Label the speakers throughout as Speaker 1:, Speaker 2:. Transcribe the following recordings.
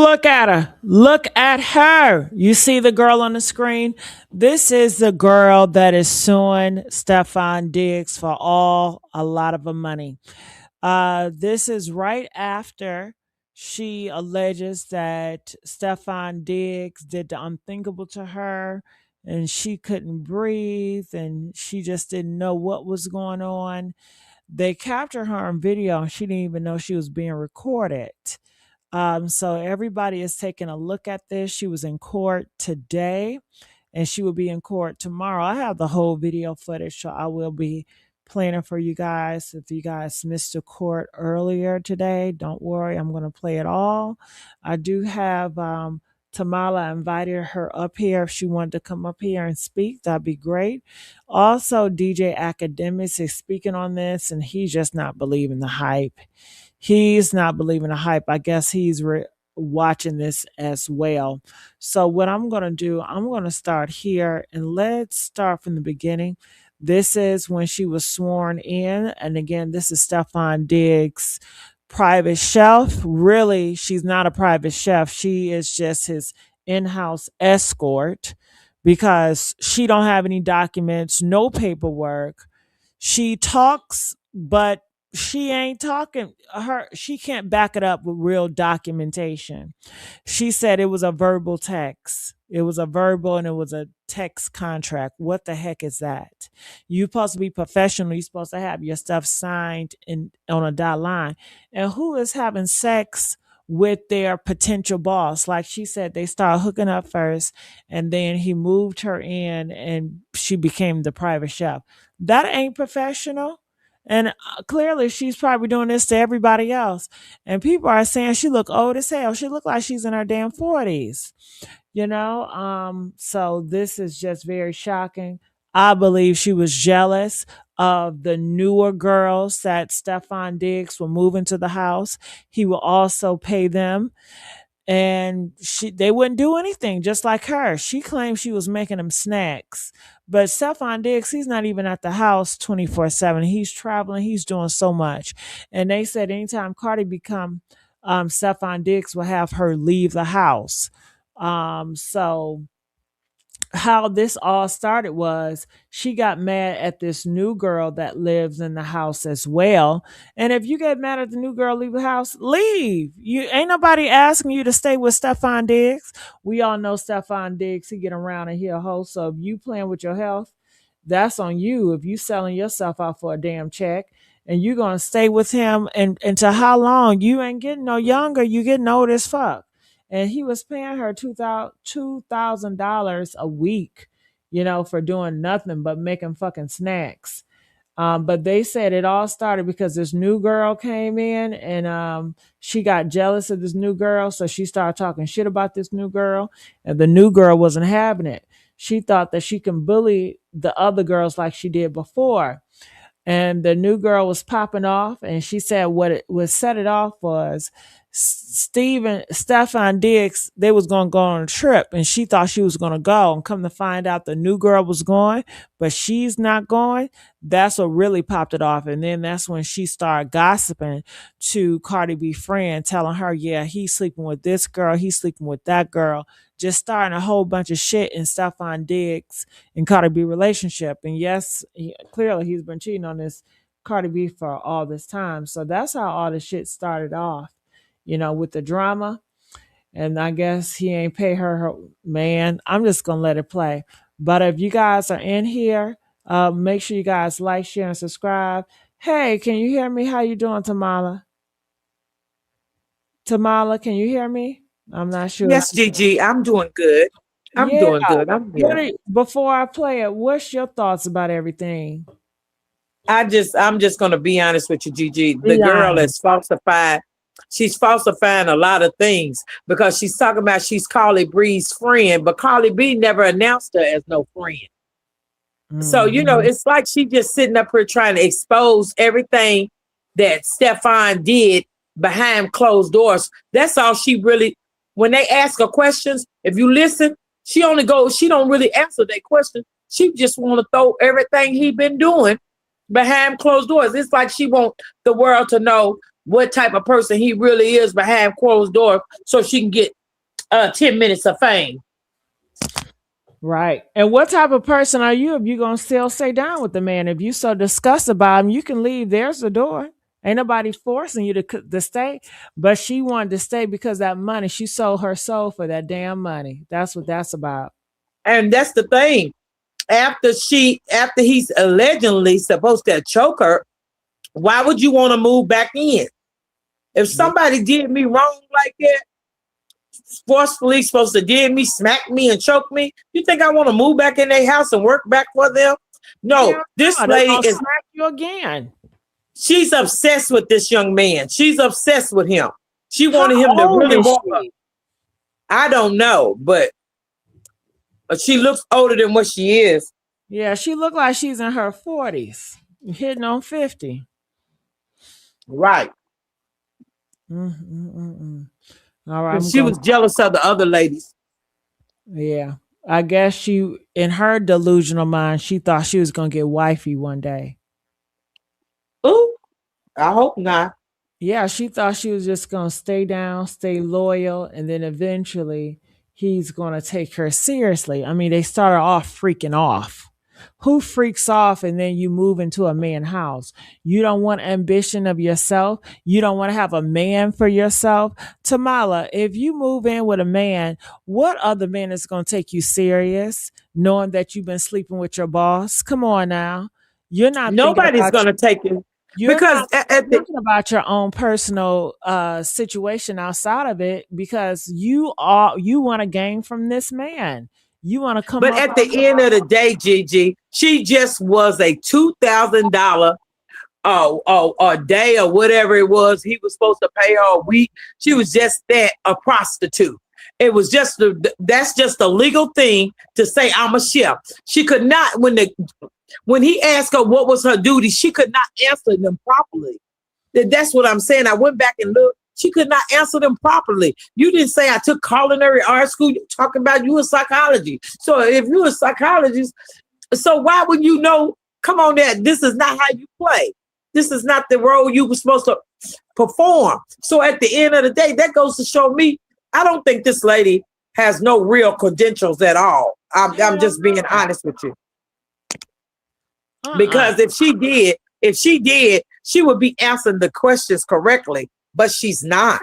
Speaker 1: Look at her. Look at her. You see the girl on the screen? This is the girl that is suing Stefon Diggs for a lot of her money. This is right after she alleges that Stefon Diggs did the unthinkable to her and she couldn't breathe and she just didn't know what was going on. They captured her on video and she didn't even know she was being recorded. So everybody is taking a look at this. She was in court today and she will be in court tomorrow. I have the whole video footage, so I will be playing it for you guys. If you guys missed the court earlier today, don't worry, I'm going to play it all. I do have Tamala invited her up here. If she wanted to come up here and speak, that'd be great. Also, DJ Academics is speaking on this, and he's just not believing the hype. He's not believing the hype. I guess he's watching this as well. So what I'm going to do, I'm going to start here, and let's start from the beginning. This is when she was sworn in. And again, this is Stefon Diggs' private chef. Really, she's not a private chef. She is just his in-house escort because she don't have any documents, no paperwork. She talks, but she ain't talking. She can't back it up with real documentation. She said it was a verbal text. It was a verbal and it was a text contract. What the heck is that? You're supposed to be professional. You're supposed to have your stuff signed on a dotted line. And who is having sex with their potential boss? Like she said, they started hooking up first and then he moved her in and she became the private chef. That ain't professional. And clearly she's probably doing this to everybody else. And people are saying she look old as hell. She look like she's in her damn 40s. So this is just very shocking. I believe she was jealous of the newer girls that Stefon Diggs will move into the house. He will also pay them. And they wouldn't do anything, just like her. She claimed she was making them snacks. But Stefon Diggs, he's not even at the house 24/7. He's traveling. He's doing so much. And they said anytime Cardi become Stefon Diggs will have her leave the house. So how this all started was she got mad at this new girl that lives in the house as well. And if you get mad at the new girl leave the house, leave. You ain't nobody asking you to stay with Stefon Diggs. We all know Stefon Diggs, he get around and he a hoe. So if you playing with your health, that's on you. If you selling yourself out for a damn check and you're gonna stay with him and to how long? You ain't getting no younger, you getting old as fuck. And he was paying her $2,000 a week, for doing nothing but making fucking snacks. But they said it all started because this new girl came in and she got jealous of this new girl. So she started talking shit about this new girl and the new girl wasn't having it. She thought that she can bully the other girls like she did before. And the new girl was popping off and she said what set it off was Stefon Diggs, they was going to go on a trip and she thought she was going to go and come to find out the new girl was going, but she's not going. That's what really popped it off. And then that's when she started gossiping to Cardi B friend, telling her, yeah, he's sleeping with this girl. He's sleeping with that girl. Just starting a whole bunch of shit in Stefon Diggs and Cardi B relationship. And yes, clearly he's been cheating on this Cardi B for all this time. So that's how all the shit started off. With the drama. And I guess he ain't pay her, man. I'm just going to let it play. But if you guys are in here, make sure you guys like, share, and subscribe. Hey, can you hear me? How you doing, Tamala? Tamala, can you hear me? I'm not sure.
Speaker 2: Yes, Gigi, I'm doing good. I'm doing good. I'm here.
Speaker 1: Before I play it, what's your thoughts about everything?
Speaker 2: I'm just going to be honest with you, Gigi. The girl is falsified. She's falsifying a lot of things because she's talking about she's Carly Bree's friend, but Carly B never announced her as no friend. Mm-hmm. So, it's like she just sitting up here trying to expose everything that Stefon did behind closed doors. That's all she really, when they ask her questions, if you listen, she don't really answer their question. She just want to throw everything he been doing behind closed doors. It's like she want the world to know what type of person he really is behind closed doors so she can get 10 minutes of fame.
Speaker 1: Right. And what type of person are you if you gonna still stay down with the man? If you so disgusted about him, you can leave. There's the door. Ain't nobody forcing you to stay. But she wanted to stay because that money. She sold her soul for that damn money. That's what that's about.
Speaker 2: And that's the thing. After he's allegedly supposed to choke her, why would you want to move back in? If somebody did me wrong like that, forcefully supposed to did me, smack me, and choke me, you think I want to move back in their house and work back for them? No,
Speaker 1: Yeah,
Speaker 2: this
Speaker 1: they
Speaker 2: lady
Speaker 1: gonna
Speaker 2: is.
Speaker 1: smack you again.
Speaker 2: She's obsessed with this young man. She's obsessed with him. She
Speaker 1: How
Speaker 2: wanted him to
Speaker 1: old
Speaker 2: really
Speaker 1: is
Speaker 2: want her.
Speaker 1: she?
Speaker 2: I don't know, but she looks older than what she is.
Speaker 1: Yeah, she looked like she's in her 40s, hitting on 50.
Speaker 2: Right.
Speaker 1: All right,
Speaker 2: And
Speaker 1: I'm
Speaker 2: she
Speaker 1: going.
Speaker 2: was jealous of the other ladies.
Speaker 1: Yeah, I guess she, in her delusional mind, she thought she was gonna get wifey one day.
Speaker 2: Ooh, I hope not.
Speaker 1: Yeah, she thought she was just gonna stay down, stay loyal, and then eventually he's gonna take her seriously. I mean, they started off freaking off. Who freaks off and then you move into a man house? You don't want ambition of yourself. You don't want to have a man for yourself. Tamala, if you move in with a man, what other man is going to take you serious, knowing that you've been sleeping with your boss? Come on now. You're not thinking
Speaker 2: Nobody's
Speaker 1: about
Speaker 2: gonna take it
Speaker 1: you're
Speaker 2: because
Speaker 1: not thinking about your own personal situation outside of it because you want to gain from this man. You want to come
Speaker 2: but
Speaker 1: up
Speaker 2: at the end of the day, Gigi, she just was a $2,000 a day or whatever it was he was supposed to pay her a week. She was just that, a prostitute. It was just that's just a legal thing to say I'm a chef. She could not when he asked her what was her duty, she could not answer them properly. That's what I'm saying. I went back and looked. She could not answer them properly. You didn't say I took culinary art school. You're talking about you in psychology. So if you're a psychologist, so why would you know? Come on, Dad. This is not how you play. This is not the role you were supposed to perform. So at the end of the day, that goes to show me I don't think this lady has no real credentials at all. I'm just being honest with you. Because if she did, she would be answering the questions correctly, but she's not.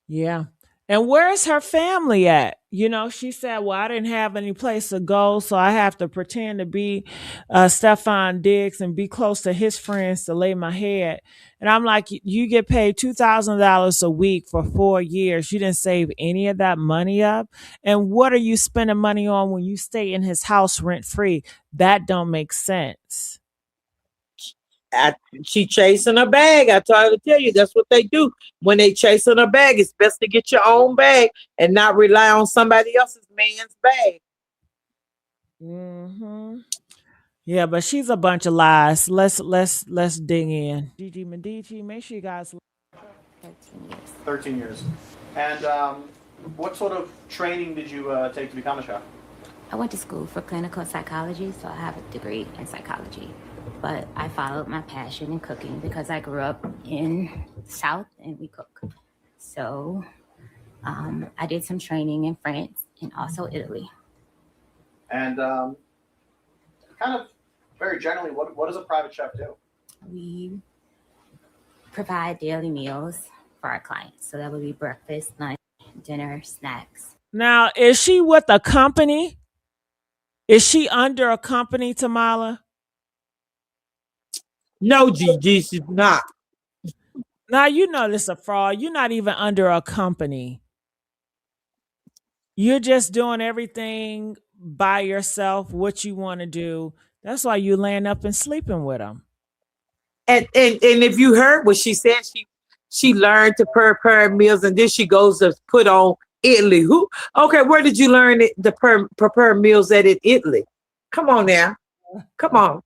Speaker 1: Yeah. And where's her family at? You know, she said, well, I didn't have any place to go, so I have to pretend to be Stefon Diggs and be close to his friends to lay my head. And I'm like, you get paid $2,000 a week for 4 years. You didn't save any of that money up. And what are you spending money on when you stay in his house rent free? That don't make sense.
Speaker 2: She chasing a bag. I tried to tell you that's what they do. When they chasing a bag, it's best to get your own bag and not rely on somebody else's man's bag.
Speaker 1: Yeah, but she's a bunch of lies. Let's dig in. Gigi Medici, make sure you guys
Speaker 3: 13 years.
Speaker 4: 13 years. And what sort of training did you take to become a chef?
Speaker 3: I went to school for clinical psychology, so I have a degree in psychology. But I followed my passion in cooking because I grew up in the South and we cook. So I did some training in France and also Italy.
Speaker 4: And kind of very generally, what does a private chef do?
Speaker 3: We provide daily meals for our clients. So that would be breakfast, lunch, dinner, snacks.
Speaker 1: Now, is she with a company? Is she under a company, Tamala?
Speaker 2: No, Gigi, she's not.
Speaker 1: Now, you know this is a fraud. You're not even under a company. You're just doing everything by yourself, what you want to do. That's why you laying up and sleeping with them.
Speaker 2: And if you heard what she said, she learned to prepare meals and then she goes to put on Italy. Okay, where did you learn to prepare meals at in Italy? Come on now. Come on.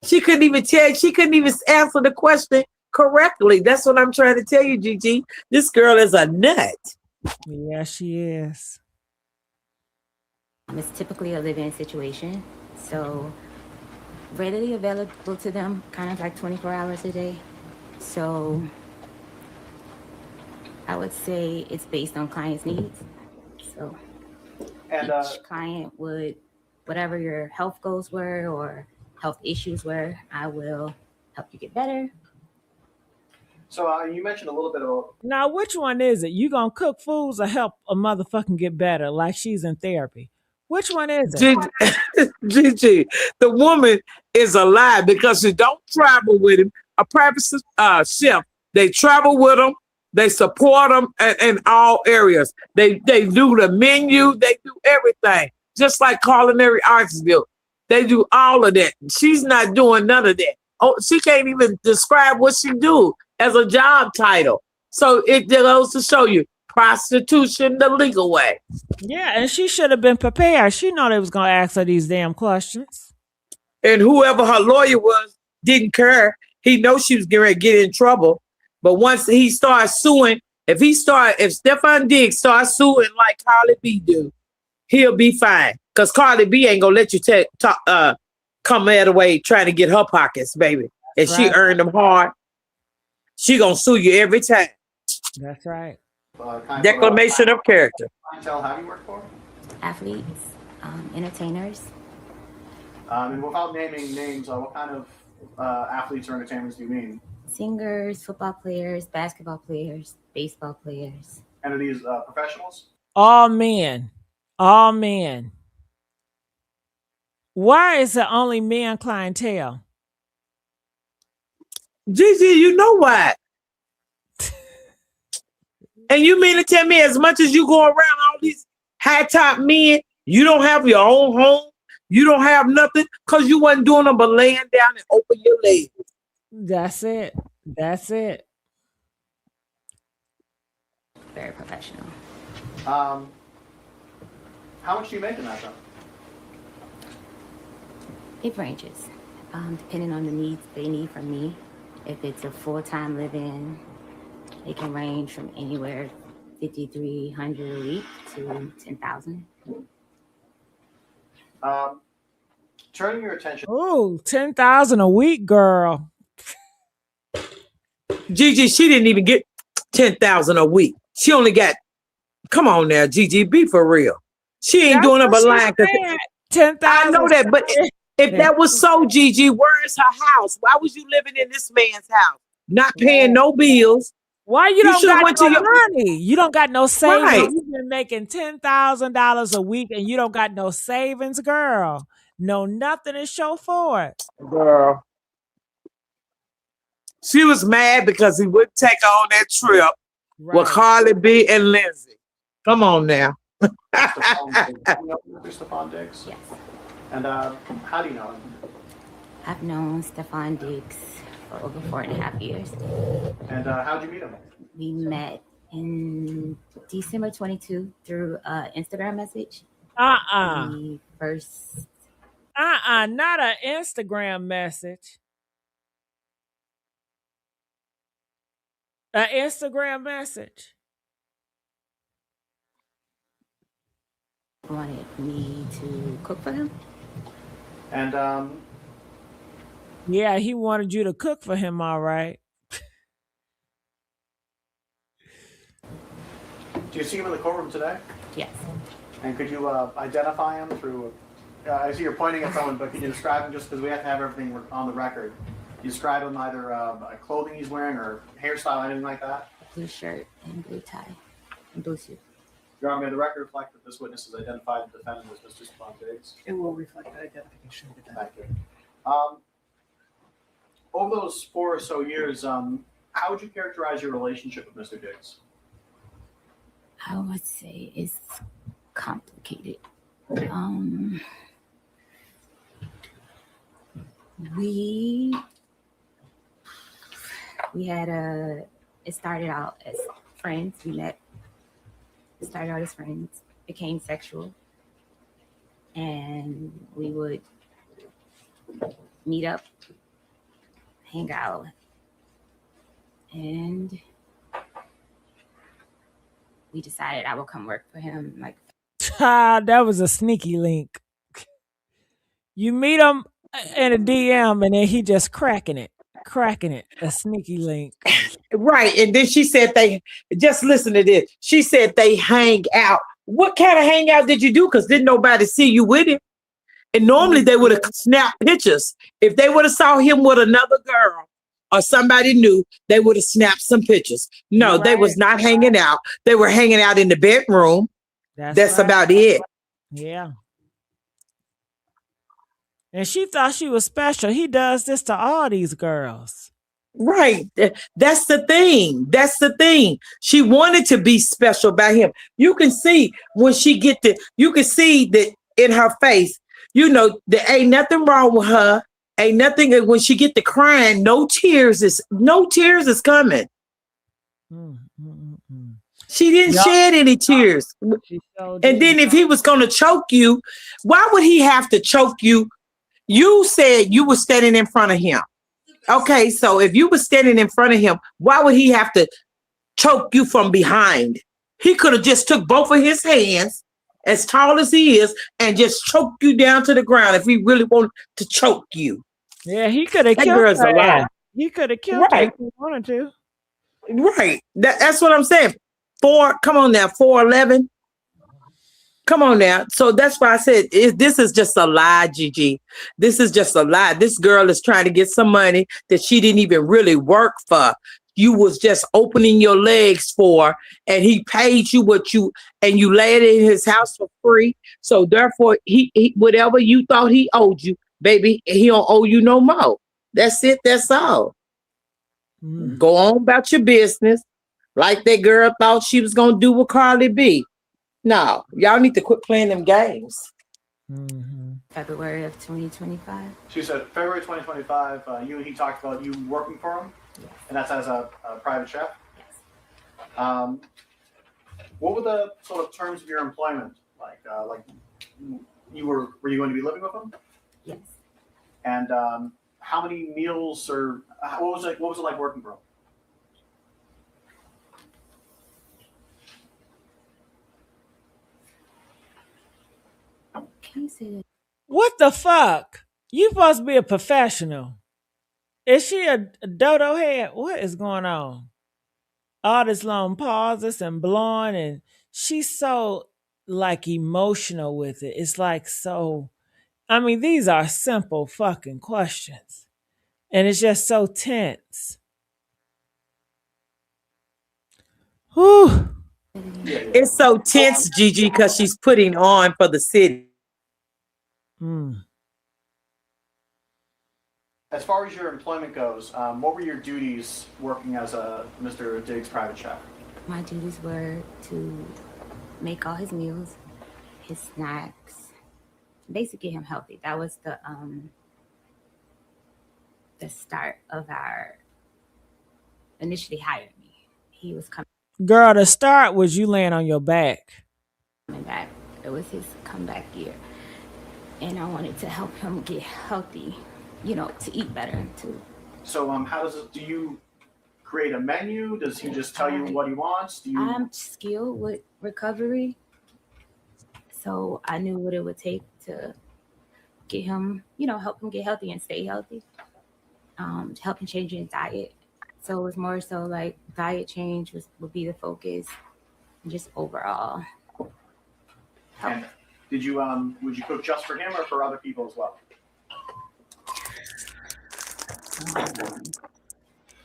Speaker 2: She couldn't even answer the question correctly. That's what I'm trying to tell you, Gigi. This girl is a nut.
Speaker 1: Yeah, she is.
Speaker 3: It's typically a live-in situation, so readily available to them, kind of like 24 hours a day. So I would say it's based on clients' needs. So
Speaker 4: And
Speaker 3: each client would, whatever your health goals were or health issues were, I will help you get better.
Speaker 4: so you mentioned a little bit about.
Speaker 1: Now, which one is it? You gonna cook foods or help a motherfucking get better like she's in therapy? Which one is it?
Speaker 2: Gigi, the woman is a lie because she don't travel with him. A private chef, they travel with him. They support them in all areas. They do the menu. They do everything. Just like Culinary Artsville. They do all of that. She's not doing none of that. Oh, she can't even describe what she do as a job title. So it goes to show you prostitution the legal way.
Speaker 1: Yeah, and she should have been prepared. She know they was gonna ask her these damn questions.
Speaker 2: And whoever her lawyer was didn't care. He knows she was going to get in trouble. But once he starts suing, if Stefon Diggs starts suing like Carly B do, he'll be fine. Because Carly B ain't gonna let you come that way trying to get her pockets, baby. And she earned them hard. She gonna sue you every time.
Speaker 1: That's right.
Speaker 2: Declamation of character.
Speaker 4: Clientele have you worked for?
Speaker 3: Athletes, entertainers,
Speaker 4: And without naming names, what kind of athletes or entertainers do you mean?
Speaker 3: singers, football players, basketball players, baseball players.
Speaker 4: And are these professionals?
Speaker 1: All men. All men. Why is it only men clientele?
Speaker 2: Gigi, you know what? And you mean to tell me as much as you go around all these high top men, you don't have your own home? You don't have nothing? Because you wasn't doing them but laying down and open your legs.
Speaker 1: That's it. That's it.
Speaker 3: Very professional.
Speaker 4: How much do you make in that job?
Speaker 3: It ranges, depending on the needs they need from me. If it's a full-time live-in, it can range from anywhere $5,300 a week to $10,000.
Speaker 4: Turning your attention.
Speaker 1: Ooh, 10,000 a week, girl.
Speaker 2: Gigi, she didn't even get 10,000 a week. She only got, come on now, Gigi, be for real. She ain't doing it but lying.
Speaker 1: 10,000.
Speaker 2: I know that, but if that was so, Gigi, where is her house? Why was you living in this man's house? Not paying no bills.
Speaker 1: Why you don't got
Speaker 2: went
Speaker 1: no
Speaker 2: to your
Speaker 1: money? You don't got no savings.
Speaker 2: Right.
Speaker 1: You've been making $10,000 a week and you don't got no savings, girl. No, nothing to show for it.
Speaker 2: Girl. She was mad because he wouldn't take her on that trip with Carly B and Lindsay. Come on now.
Speaker 4: Stefon Diggs?
Speaker 3: Yes.
Speaker 4: And how do you know him?
Speaker 3: I've known Stefon Diggs for over 4.5 years.
Speaker 4: And how'd you meet him?
Speaker 3: We met in December 22 through Instagram message. The first.
Speaker 1: Not an Instagram message. An Instagram message.
Speaker 3: Wanted me to cook for him.
Speaker 4: And
Speaker 1: yeah, he wanted you to cook for him, all right.
Speaker 4: Do you see him in the courtroom today?
Speaker 3: Yes.
Speaker 4: And could you identify him through? I see you're pointing at someone, but can you describe him just because we have to have everything on the record? You describe him either clothing he's wearing or hairstyle, anything like that?
Speaker 3: Blue shirt and blue tie and blue suit.
Speaker 4: Your Honor, may the record reflect that this witness has identified the defendant as Mr. Stefon Diggs?
Speaker 5: It will reflect that identification.
Speaker 4: Thank you. Over those 4 or so years, how would you characterize your relationship with Mr. Diggs?
Speaker 3: I would say it's complicated. We had it started out as friends. We met. It started out as friends, became sexual, and we would meet up, hang out, and we decided I would come work for him. Like,
Speaker 1: that was a sneaky link. You meet him in a DM and then he just cracking it. A sneaky link.
Speaker 2: Right. And then she said just listen to this. She said they hang out What kind of hangout did you do? Because didn't nobody see you with him? And normally they would have snapped pictures. If they would have saw him with another girl or somebody new, they would have snapped some pictures. No,
Speaker 1: You're
Speaker 2: they was
Speaker 1: right.
Speaker 2: not hanging out. They were hanging out in the bedroom. That's
Speaker 1: right.
Speaker 2: about it.
Speaker 1: Yeah. And she thought she was special. He does this to all these girls.
Speaker 2: Right. That's the thing. That's the thing. She wanted to be special by him. You can see when she you can see that in her face, there ain't nothing wrong with her. Ain't nothing when she get to crying, no tears is coming.
Speaker 1: Mm, mm, mm.
Speaker 2: She didn't
Speaker 1: Yup.
Speaker 2: shed any tears.
Speaker 1: She so
Speaker 2: And
Speaker 1: did.
Speaker 2: then if he was gonna choke you, why would he have to choke you? You said you were standing in front of him. Okay, so if you were standing in front of him, why would he have to choke you from behind? He could have just took both of his hands, as tall as he is, and just choked you down to the ground if he really wanted to choke you.
Speaker 1: Yeah, he could have
Speaker 2: That
Speaker 1: killed
Speaker 2: girl's
Speaker 1: her.
Speaker 2: alive.
Speaker 1: He could have killed her
Speaker 2: Right.
Speaker 1: if he wanted to.
Speaker 2: Right. That's what I'm saying. Come on now, 4'11". Come on now. So that's why I said this is just a lie, Gigi. This is just a lie. This girl is trying to get some money that she didn't even really work for. You was just opening your legs for, and he paid you and you laid in his house for free. So therefore, he whatever you thought he owed you, baby, he don't owe you no more. That's it. That's all. Go on about your business, like that girl thought she was gonna do with Carly B. No, y'all need to quit playing them games.
Speaker 3: February of 2025.
Speaker 4: She said February 2025, you and he talked about you working for him, and that's as a private chef. What were the sort of terms of your employment? Like were you going to be living with him?
Speaker 3: Yes.
Speaker 4: And how many meals or what was it like working for him?
Speaker 3: Can you say that?
Speaker 1: What the fuck? You supposed to be a professional. Is she a dodo head? What is going on? All this long pauses and blowing, and she's so like emotional with it. It's like so. I mean, these are simple fucking questions, and it's just so tense. Whew.
Speaker 2: It's so tense, Gigi, because she's putting on for the city.
Speaker 4: As far as your employment goes, what were your duties working as a Mr. Diggs private chef?
Speaker 3: My duties were to make all his meals, his snacks, basically get him healthy. That was the start of our initially hired me. He was coming
Speaker 1: Girl, the start was you laying on your back.
Speaker 3: back. It was his comeback year. And I wanted to help him get healthy, to eat better too.
Speaker 4: So how does it, do you create a menu? Does he just tell you what he wants?
Speaker 3: I'm skilled with recovery. So I knew what it would take to get him, help him get healthy and stay healthy. To help him change his diet. So it was more so like diet change would be the focus, and just overall help.
Speaker 4: And would you cook just for him or for other people as well?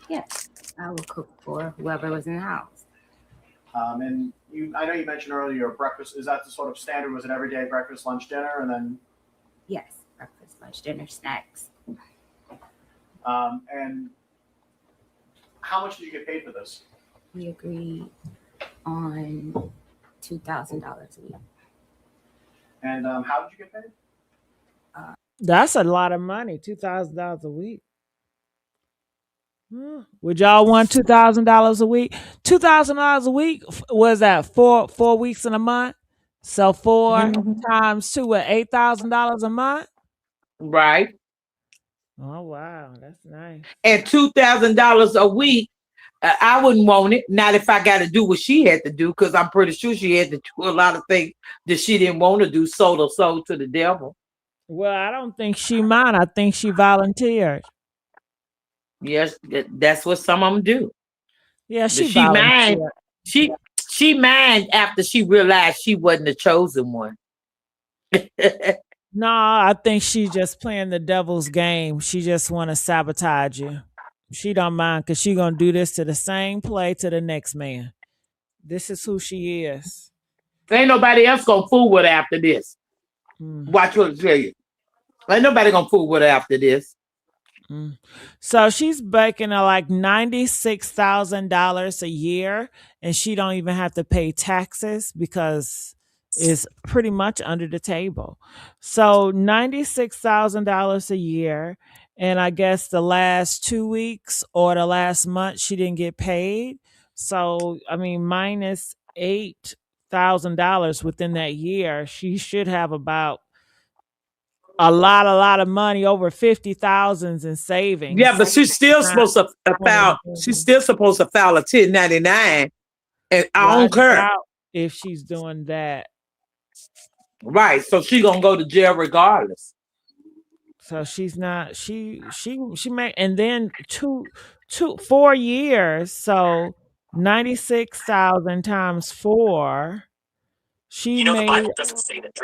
Speaker 3: Yes, I would cook for whoever was in the house.
Speaker 4: And I know you mentioned earlier your breakfast. Is that the sort of standard? Was it every day breakfast, lunch, dinner, and then?
Speaker 3: Yes, breakfast, lunch, dinner, snacks.
Speaker 4: And how much did you get paid for this?
Speaker 3: We agreed on $2,000 a week.
Speaker 4: And how did you get paid?
Speaker 1: That's a lot of money, $2,000 a week. Would y'all want $2,000 a week? $2,000 a week was that 4 weeks in a month? So 4 times 2 at $8,000 a month.
Speaker 2: Right.
Speaker 1: Oh wow, that's nice.
Speaker 2: And $2,000 a week, I wouldn't want it. Not if I got to do what she had to do, because I'm pretty sure she had to do a lot of things that she didn't want to do. Sold her soul to the devil.
Speaker 1: Well, I don't think she mind. I think she volunteered.
Speaker 2: Yes, that's what some of them do.
Speaker 1: Yeah, she
Speaker 2: She mind.
Speaker 1: volunteered.
Speaker 2: She mad after she realized she wasn't the chosen one.
Speaker 1: No, I think she's just playing the devil's game. She just want to sabotage you. She don't mind because she gonna do this to the same play to the next man. This is who she is.
Speaker 2: Ain't nobody else gonna fool with her after this.
Speaker 1: Mm.
Speaker 2: Watch what I tell you. Ain't nobody gonna fool with her after this.
Speaker 1: Mm. So she's making like $96,000 a year, and she don't even have to pay taxes because it's pretty much under the table. So $96,000 a year, and I guess the last 2 weeks or the last month she didn't get paid. So I mean, minus $8,000 within that year, she should have about a lot of money, over 50,000 in
Speaker 2: Yeah,
Speaker 1: savings.
Speaker 2: but she's still
Speaker 1: Not
Speaker 2: supposed to
Speaker 1: on
Speaker 2: file.
Speaker 1: the
Speaker 2: She's
Speaker 1: table.
Speaker 2: still supposed to file a 1099, and
Speaker 1: Well,
Speaker 2: I
Speaker 1: I
Speaker 2: don't care.
Speaker 1: doubt if she's doing that.
Speaker 2: Right, so she gonna go to jail regardless.
Speaker 1: So she's not. She made, and then 4 years. So 96,000 times four. She made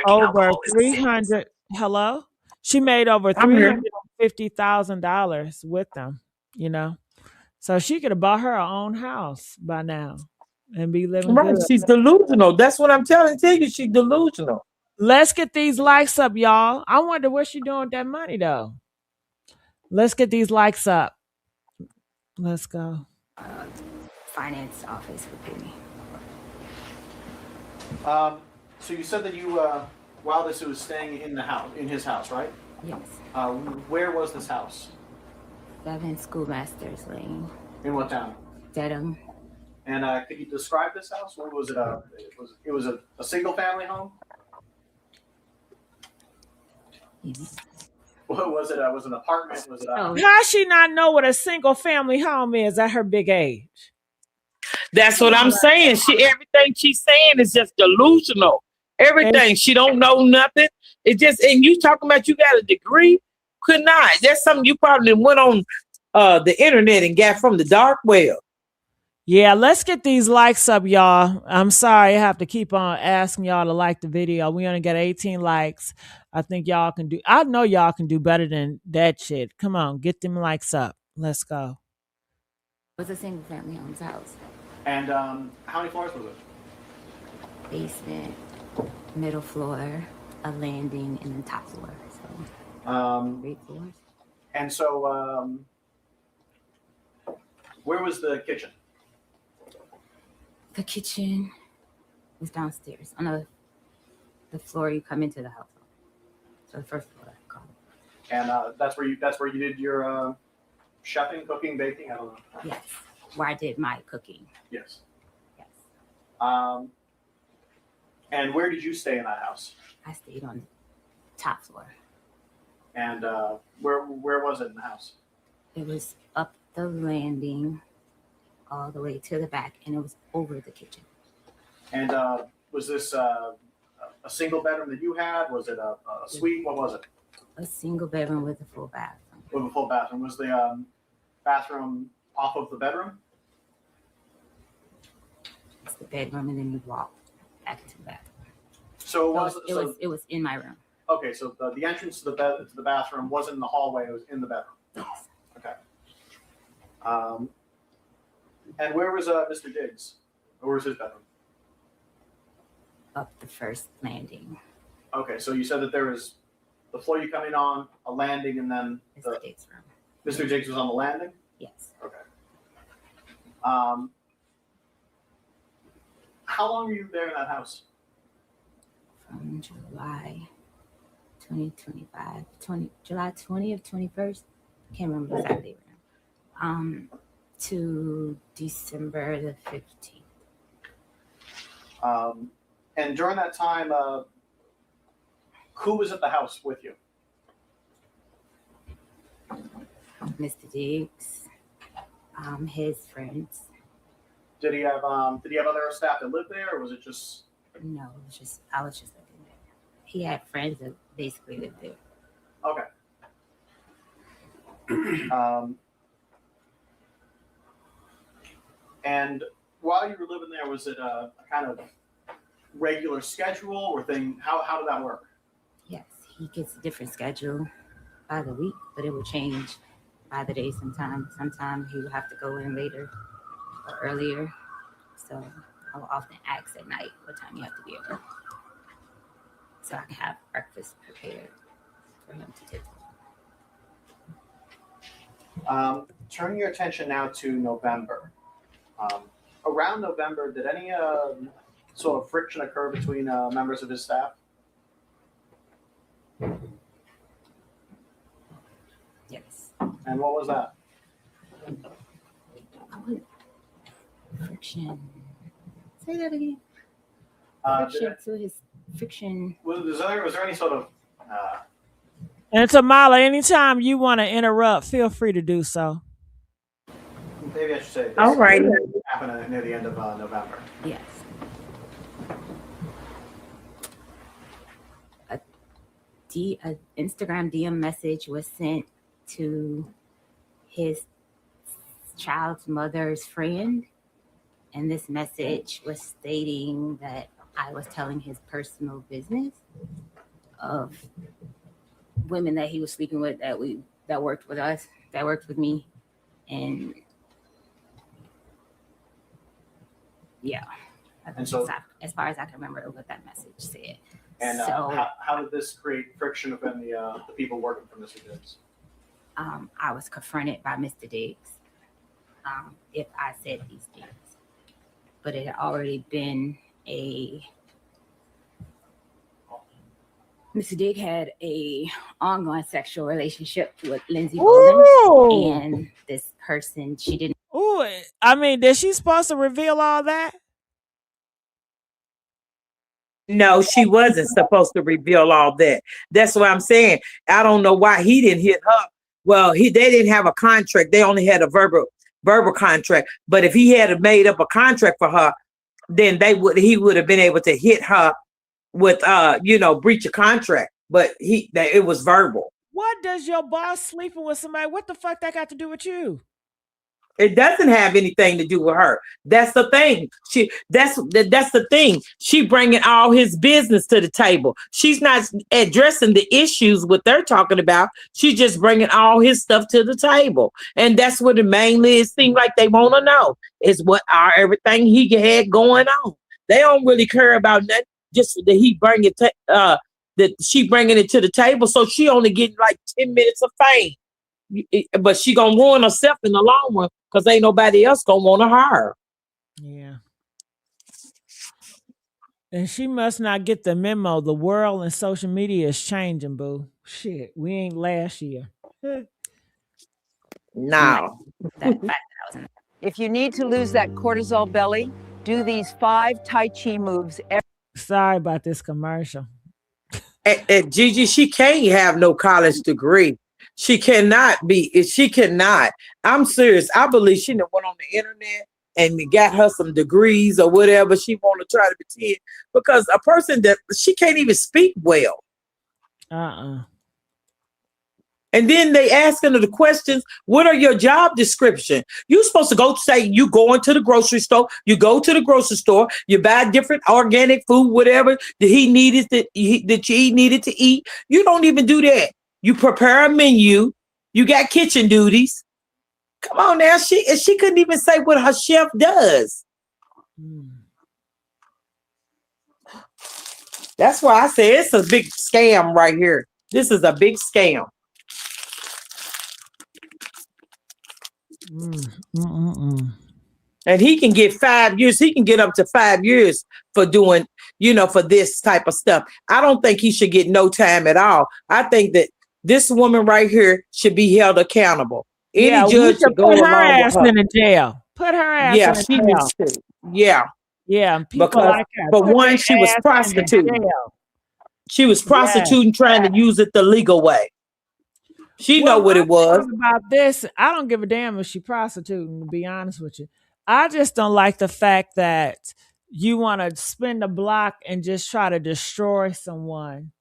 Speaker 1: over 300. Hello. She made over
Speaker 2: I'm
Speaker 1: three
Speaker 2: here.
Speaker 1: hundred $50,000 with them. You know. So she could have bought her own house by now and be living
Speaker 2: Right,
Speaker 1: good.
Speaker 2: she's delusional. That's what I'm telling you. She's delusional.
Speaker 1: Let's get these likes up, y'all. I wonder what she doing with that money though. Let's get these likes up. Let's go.
Speaker 3: Finance office would pay me.
Speaker 4: So you said that you, while this was staying in the house, in his house, right?
Speaker 3: Yes.
Speaker 4: Where was this house?
Speaker 3: 7 Schoolmasters Lane,
Speaker 4: In what town?
Speaker 3: Dedham.
Speaker 4: And could you describe this house? What was it? It was a single family home.
Speaker 3: Yes.
Speaker 4: What was it? Was it an apartment? Was it?
Speaker 3: Oh,
Speaker 1: How she not know what a single family home is at her big age?
Speaker 2: That's what I'm saying. Everything she's saying is just delusional. Everything. She don't know nothing. It just, and you talking about you got a degree? Could not. That's something you probably went on the internet and got from the dark web.
Speaker 1: Yeah, let's get these likes up, y'all. I'm sorry I have to keep on asking y'all to like the video. We only got 18 likes. I think y'all can do, I know y'all can do better than that shit. Come on, get them likes up. Let's go.
Speaker 3: it was a single family home's house.
Speaker 4: And how many floors was it?
Speaker 3: Basement, middle floor, a landing, and then top floor. So 3 floors.
Speaker 4: And so, where was the kitchen?
Speaker 3: The kitchen was downstairs on the floor you come into the house. So the first floor, I call it.
Speaker 4: And that's where you did your chefing, cooking, baking. I don't know.
Speaker 3: Yes, where I did my cooking.
Speaker 4: Yes.
Speaker 3: Yes,
Speaker 4: And where did you stay in that house?
Speaker 3: I stayed on the top floor.
Speaker 4: And where was it in the house?
Speaker 3: It was up the landing all the way to the back, and it was over the kitchen.
Speaker 4: And was this a single bedroom that you had? Was it a suite? What was it?
Speaker 3: A single bedroom with a full bathroom.
Speaker 4: With a full bathroom. Was the bathroom off of the bedroom?
Speaker 3: It's the bedroom, and then you walk back into the bathroom.
Speaker 4: So
Speaker 3: It was in my room.
Speaker 4: Okay, so the entrance to the bathroom wasn't in the hallway; it was in the bedroom.
Speaker 3: Yes.
Speaker 4: Okay. And where was Mr. Diggs? Where was his bedroom?
Speaker 3: Up the first landing.
Speaker 4: Okay, so you said that there was the floor you come in on, a landing, and then
Speaker 3: Mr. Diggs' room.
Speaker 4: Mr. Diggs was on the landing?
Speaker 3: Yes.
Speaker 4: Okay. How long were you there in that house?
Speaker 3: From July 2025, July 20th, 21st, can't remember exactly when, to December the 15th.
Speaker 4: And during that time, who was at the house with you?
Speaker 3: Mr. Diggs, his friends.
Speaker 4: Did he have other staff that lived there, or was it just?
Speaker 3: No, I was just living there. He had friends that basically lived there.
Speaker 4: Okay. And while you were living there, was it a kind of regular schedule or thing? How did that work?
Speaker 3: Yes, he gets a different schedule by the week, but it will change by the day sometimes. Sometimes he will have to go in later or earlier. So I will often ask at night what time you have to be at work, so I can have breakfast prepared for him to take.
Speaker 4: Turning your attention now to November. Around November, did any sort of friction occur between members of his staff?
Speaker 3: Yes.
Speaker 4: And what was that?
Speaker 3: Friction. Say that again. Friction to his friction.
Speaker 4: Was there any sort of
Speaker 1: And Tamala, anytime you want to interrupt, feel free to do so.
Speaker 4: maybe I should say this.
Speaker 2: All right.
Speaker 4: Happened near the end of November.
Speaker 3: Yes. A Instagram DM message was sent to his child's mother's friend, and this message was stating that I was telling his personal business of women that he was sleeping with that worked with us, that worked with me, and yeah.
Speaker 4: And so,
Speaker 3: as far as I can remember what that message said.
Speaker 4: And
Speaker 3: so,
Speaker 4: how did this create friction within the people working for Mr. Diggs?
Speaker 3: I was confronted by Mr. Diggs if I said these things, but it had already been Mr. Diggs had a ongoing sexual relationship with Lindsay Bolden, and this person, she didn't.
Speaker 1: Ooh, I mean, is she supposed to reveal all that?
Speaker 2: No, she wasn't supposed to reveal all that. That's what I'm saying. I don't know why he didn't hit her. Well, they didn't have a contract. They only had a verbal contract. But if he had made up a contract for her, then he would have been able to hit her with breach of contract. But it was verbal.
Speaker 1: What does your boss sleeping with somebody? What the fuck that got to do with you?
Speaker 2: It doesn't have anything to do with her. That's the thing. That's the thing. She bringing all his business to the table. She's not addressing the issues what they're talking about. She's just bringing all his stuff to the table, and that's what it mainly is. Seems like they want to know is everything he had going on. They don't really care about nothing. Just that he bring it that she bringing it to the table. So she only getting like 10 minutes of fame. But she gonna ruin herself in the long run because ain't nobody else gonna want to hire.
Speaker 1: Yeah. And she must not get the memo. The world and social media is changing, boo. Shit, we ain't last year.
Speaker 2: No.
Speaker 6: If you need to lose that cortisol belly, do these 5 Tai Chi moves.
Speaker 1: Sorry about this commercial.
Speaker 2: Gigi, she can't have no college degree. She cannot be. She cannot. I'm serious. I believe she went on the internet and got her some degrees or whatever she want to try to pretend. Because a person that she can't even speak well. And then they asking her the questions. What are your job description? You're supposed to go say you go into the grocery store. You go to the grocery store. You buy different organic food, whatever that he needed that he needed to eat. You don't even do that. You prepare a menu. You got kitchen duties. Come on now. She couldn't even say what her chef does. That's why I say it's a big scam right here. This is a big scam. And he can get 5 years. He can get up to 5 years for doing, for this type of stuff. I don't think he should get no time at all. I think that this woman right here should be held accountable. Any judge should go along with her.
Speaker 1: In the jail. Put her ass in the jail.
Speaker 2: Needs to. Yeah.
Speaker 1: Yeah.
Speaker 2: Because
Speaker 1: like her.
Speaker 2: For one, she was prostituting. She was prostituting, trying to use it the legal way. She know what it was.
Speaker 1: About this, I don't give a damn if she prostituting, to be honest with you. I just don't like the fact that you want to spin the block and just try to destroy someone,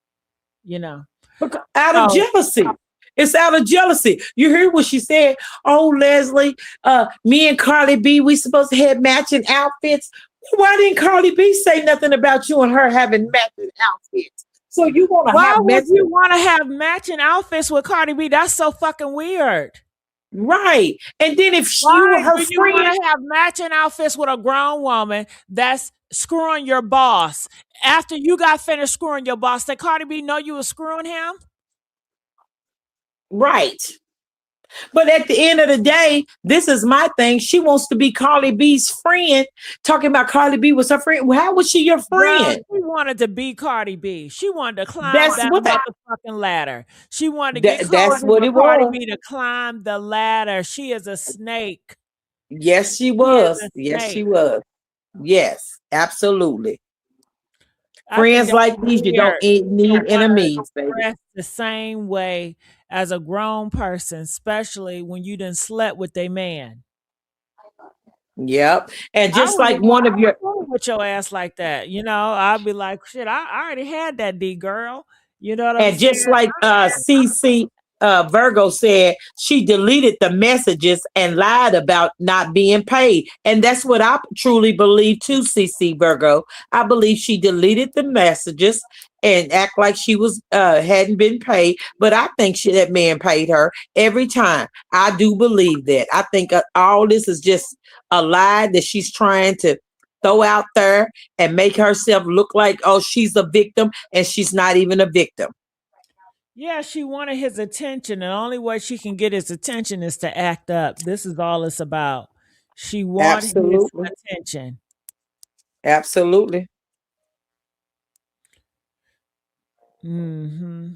Speaker 2: Out of jealousy. It's out of jealousy. You heard what she said? Oh, Leslie, me and Carly B, we supposed to have matching outfits. Why didn't Carly B say nothing about you and her having matching outfits? So you want to
Speaker 1: Why
Speaker 2: have
Speaker 1: would you
Speaker 2: matching,
Speaker 1: want to have matching outfits with Cardi B? That's so fucking weird.
Speaker 2: right? And then if you were
Speaker 1: Why
Speaker 2: her
Speaker 1: do you want
Speaker 2: friend,
Speaker 1: to have matching outfits with a grown woman that's screwing your boss? After you got finished screwing your boss, did Cardi B know you were screwing him?
Speaker 2: right? But at the end of the day, this is my thing. She wants to be Carly B's friend, talking about Carly B was her friend. Well, how was she your
Speaker 1: Girl,
Speaker 2: friend?
Speaker 1: she wanted to be Cardi B. She wanted to climb
Speaker 2: That's
Speaker 1: that
Speaker 2: what
Speaker 1: motherfucking ladder. She wanted to get
Speaker 2: that's
Speaker 1: close
Speaker 2: what
Speaker 1: for
Speaker 2: it
Speaker 1: Cardi
Speaker 2: was.
Speaker 1: B to climb the ladder. She is a snake.
Speaker 2: Yes, she
Speaker 1: She is
Speaker 2: was.
Speaker 1: a
Speaker 2: Yes, she
Speaker 1: snake.
Speaker 2: was. Yes, absolutely.
Speaker 1: I think
Speaker 2: Friends
Speaker 1: that's
Speaker 2: like these, you don't
Speaker 1: weird to
Speaker 2: need
Speaker 1: want to
Speaker 2: enemies, baby.
Speaker 1: dress the same way as a grown person, especially when you done slept with a man.
Speaker 2: Yep. And
Speaker 1: I
Speaker 2: just
Speaker 1: wouldn't
Speaker 2: like
Speaker 1: even
Speaker 2: one of your
Speaker 1: fool with your ass like that. You know, I'd be like, shit, I already had that D girl. You know what I'm
Speaker 2: And just
Speaker 1: saying?
Speaker 2: like CC Virgo said, she deleted the messages and lied about not being paid. And that's what I truly believe too, CC Virgo. I believe she deleted the messages and act like she was hadn't been paid. But I think that man paid her every time. I do believe that. I think all this is just a lie that she's trying to throw out there and make herself look like, oh, she's a victim, and she's not even a victim.
Speaker 1: Yeah, she wanted his attention. And the only way she can get his attention is to act up. This is all it's about. She wanted his
Speaker 2: Absolutely.
Speaker 1: attention.
Speaker 2: Absolutely.
Speaker 1: Mm-hmm.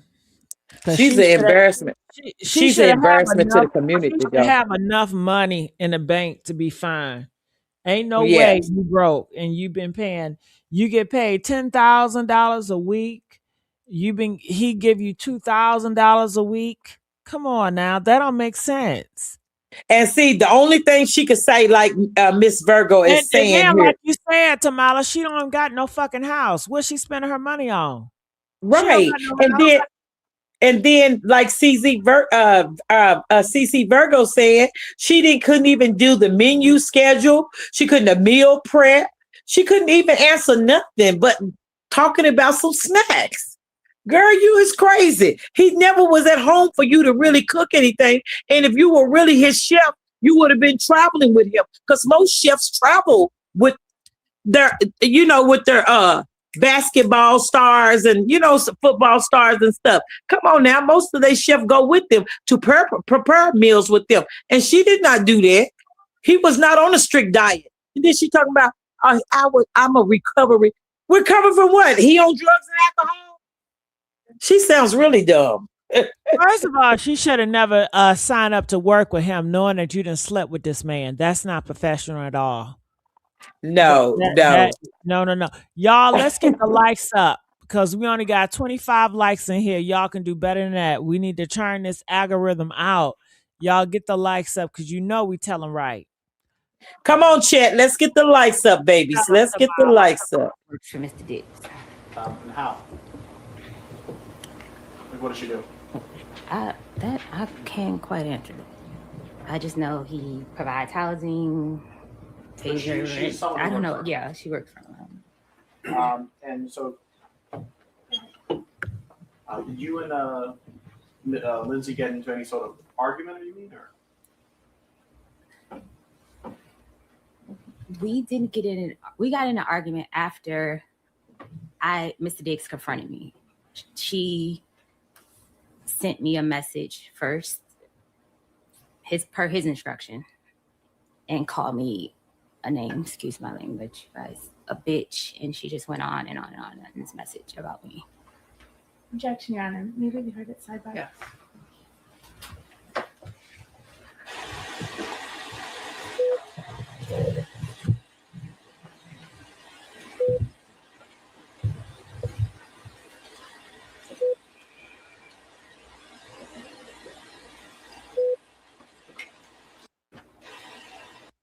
Speaker 1: Because
Speaker 2: She's an embarrassment.
Speaker 1: she
Speaker 2: She's
Speaker 1: should
Speaker 2: an
Speaker 1: have
Speaker 2: embarrassment to the
Speaker 1: enough. She
Speaker 2: community,
Speaker 1: should
Speaker 2: though.
Speaker 1: have enough money in the bank to be fine. Ain't no way
Speaker 2: Yes.
Speaker 1: you broke and you've been paying. You get paid $10,000 a week. He give you $2,000 a week. Come on now, that don't make sense.
Speaker 2: And see, the only thing she could say, like Miss Virgo
Speaker 1: And
Speaker 2: is saying
Speaker 1: then,
Speaker 2: here,
Speaker 1: like you said, Tamala, she don't got no fucking house. What's she spending her money on? She don't
Speaker 2: right?
Speaker 1: got no
Speaker 2: And
Speaker 1: house.
Speaker 2: then, like CC Virgo said, she couldn't even do the menu schedule. She couldn't have meal prep. She couldn't even answer nothing but talking about some snacks. Girl, you is crazy. He never was at home for you to really cook anything. And if you were really his chef, you would have been traveling with him. Because most chefs travel with their basketball stars and football stars and stuff. Come on now, most of their chefs go with them to prepare meals with them. And she did not do that. He was not on a strict diet. And then she talking about I'm a recovery. Recover from what? He on drugs and alcohol? She sounds really dumb.
Speaker 1: First of all, she should have never signed up to work with him, knowing that you didn't slept with this man. That's not professional at all.
Speaker 2: No, no.
Speaker 1: No. Y'all, let's get the likes up because we only got 25 likes in here. Y'all can do better than that. We need to turn this algorithm out. Y'all get the likes up because we tell them right.
Speaker 2: Come on, chat. Let's get the likes up, babies. Let's get the likes up.
Speaker 3: Works for Mr. Diggs.
Speaker 4: And how? Like, what does she do?
Speaker 3: I can't quite answer that. I just know he provides housing.
Speaker 4: So she's someone who
Speaker 3: I don't
Speaker 4: works
Speaker 3: know.
Speaker 4: for him.
Speaker 3: Yeah, she works for him.
Speaker 4: And so, did you and Lindsay get into any sort of argument, or you mean, or?
Speaker 3: We didn't get in. We got in an argument after Mr. Diggs confronted me. She sent me a message first, per his instruction, and called me a name. Excuse my language, guys. A bitch, and she just went on and on and on in this message about me.
Speaker 7: Objection, Your Honor. Maybe we heard it side by.
Speaker 5: Yeah.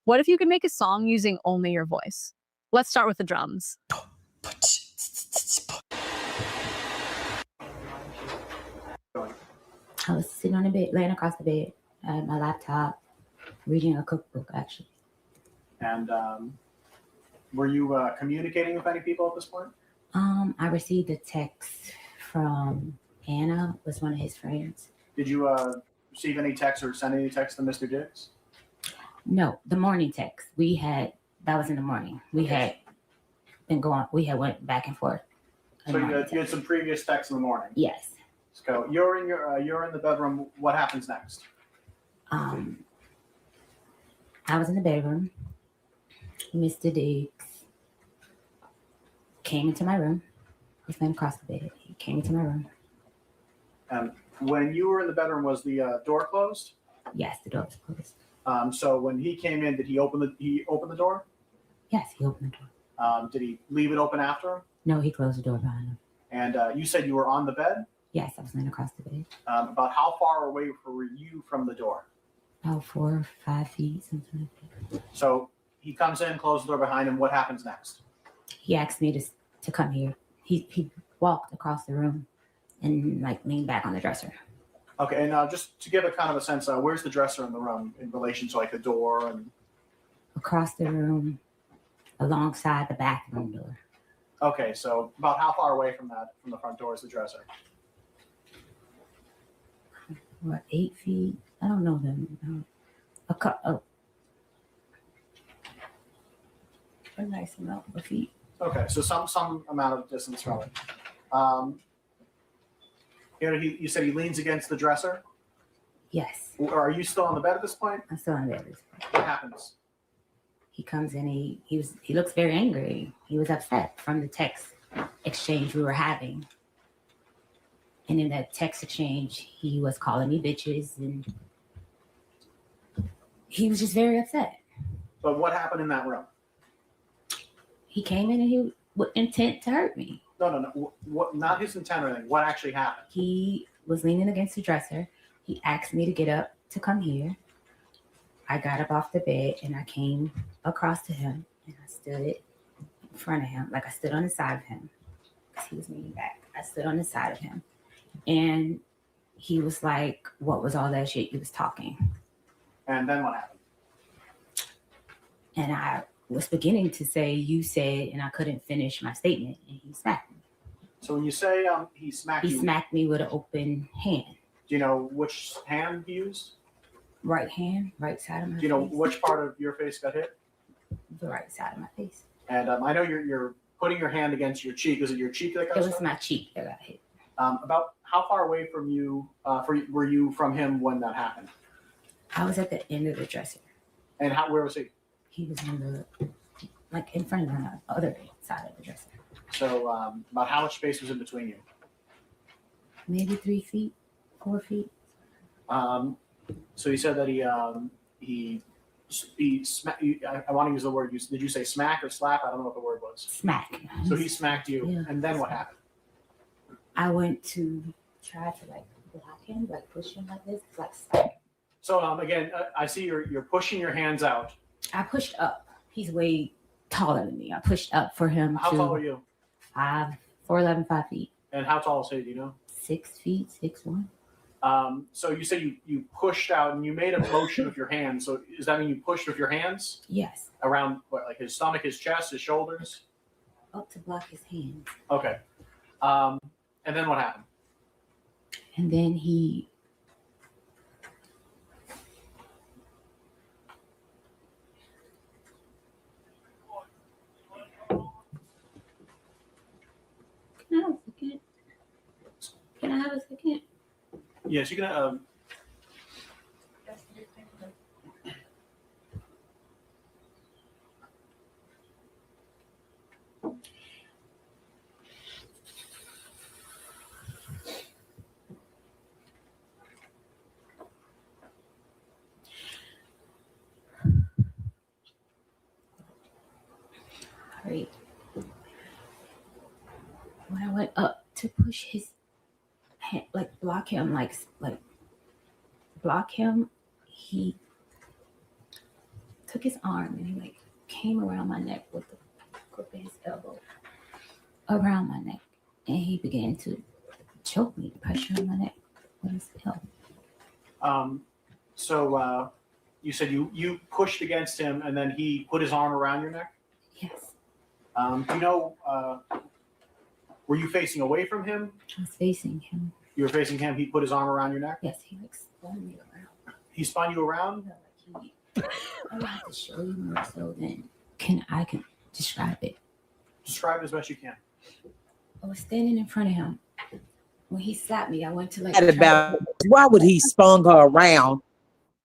Speaker 8: What if you could make a song using only your voice? Let's start with the drums.
Speaker 3: I was sitting on the bed, laying across the bed. I had my laptop, reading a cookbook, actually.
Speaker 4: And were you communicating with any people at this point?
Speaker 3: I received a text from Anna, was one of his friends.
Speaker 4: Did you receive any text or send any text to Mr. Diggs?
Speaker 3: No, the morning text. That was in the morning. We had went back and forth.
Speaker 4: So you had some previous texts in the morning?
Speaker 3: Yes.
Speaker 4: So you're in the bedroom. What happens next?
Speaker 3: I was in the bedroom. Mr. Diggs came into my room. I was laying across the bed. He came into my room.
Speaker 4: When you were in the bedroom, was the door closed?
Speaker 3: Yes, the door was closed.
Speaker 4: So when he came in, did he open the door?
Speaker 3: Yes, he opened the door.
Speaker 4: Did he leave it open after him?
Speaker 3: No, he closed the door behind him.
Speaker 4: And you said you were on the bed?
Speaker 3: Yes, I was laying across the bed.
Speaker 4: About how far away were you from the door?
Speaker 3: About 4 or 5 feet, something like that.
Speaker 4: So he comes in, closes the door behind him. What happens next?
Speaker 3: He asked me to come here. He walked across the room and leaned back on the dresser.
Speaker 4: Okay, and just to give a kind of a sense, where's the dresser in the room in relation to the door and?
Speaker 3: Across the room, alongside the bathroom door.
Speaker 4: Okay, so about how far away from the front door is the dresser?
Speaker 3: What, 8 feet? I don't know them. A nice amount of feet.
Speaker 4: Okay, so some amount of distance from it. You said he leans against the dresser?
Speaker 3: Yes.
Speaker 4: Are you still on the bed at this point?
Speaker 3: I'm still on the bed.
Speaker 4: What happens?
Speaker 3: He comes in. He looks very angry. He was upset from the text exchange we were having. And in that text exchange, he was calling me bitches, and he was just very upset.
Speaker 4: But what happened in that room?
Speaker 3: He came in and he was intent to hurt me.
Speaker 4: No. What? Not his intent or anything. What actually happened?
Speaker 3: He was leaning against the dresser. He asked me to get up to come here. I got up off the bed and I came across to him and I stood in front of him. I stood on the side of him because he was leaning back. I stood on the side of him and he was like, "What was all that shit you was talking?"
Speaker 4: And then what happened?
Speaker 3: And I was beginning to say, "You said," and I couldn't finish my statement and he smacked me.
Speaker 4: So when you say he smacked you,
Speaker 3: he smacked me with an open hand.
Speaker 4: Do you know which hand he used?
Speaker 3: Right hand, right side of my face.
Speaker 4: Do you know which part of your face got hit?
Speaker 3: The right side of my face.
Speaker 4: And I know you're putting your hand against your cheek. Is it your cheek that got hit?
Speaker 3: It was my cheek that got hit.
Speaker 4: About how far away from you were you from him when that happened?
Speaker 3: I was at the end of the dresser.
Speaker 4: And where was he?
Speaker 3: He was on the, in front of the other side of the dresser.
Speaker 4: So about how much space was in between you?
Speaker 3: Maybe 3 feet, 4 feet.
Speaker 4: So you said that he smacked. I want to use the word. Did you say smack or slap? I don't know what the word was.
Speaker 3: Smack.
Speaker 4: So he smacked you,
Speaker 3: Yeah.
Speaker 4: and then what happened?
Speaker 3: I went to try to block him, push him like this, slap.
Speaker 4: So again, I see you're pushing your hands out.
Speaker 3: I pushed up. He's way taller than me. I pushed up for him.
Speaker 4: How tall are you?
Speaker 3: 4'11", 5 feet.
Speaker 4: And how tall is he? Do you know?
Speaker 3: 6 feet, 6'1".
Speaker 4: So you said you pushed out and you made a motion with your hands. So does that mean you pushed with your hands?
Speaker 3: Yes.
Speaker 4: Around what, like his stomach, his chest, his shoulders?
Speaker 3: Up to block his hands.
Speaker 4: Okay. And then what happened?
Speaker 3: And then he Can I have a second?
Speaker 4: Yes, you can.
Speaker 3: All right. When I went up to push his hand, block him, block him, he took his arm and he came around my neck with the grip of his elbow around my neck, and he began to choke me, pressure on my neck with his elbow.
Speaker 4: So you said you pushed against him, and then he put his arm around your neck.
Speaker 3: Yes.
Speaker 4: Do you know? Were you facing away from him?
Speaker 3: I was facing him.
Speaker 4: You were facing him. He put his arm around your neck.
Speaker 3: Yes, he like spun me around.
Speaker 4: He spun you around.
Speaker 3: I would have to show you more so than I can describe it.
Speaker 4: Describe it as best you can.
Speaker 3: I was standing in front of him. When he slapped me, I went to like.
Speaker 2: Why would he spun her around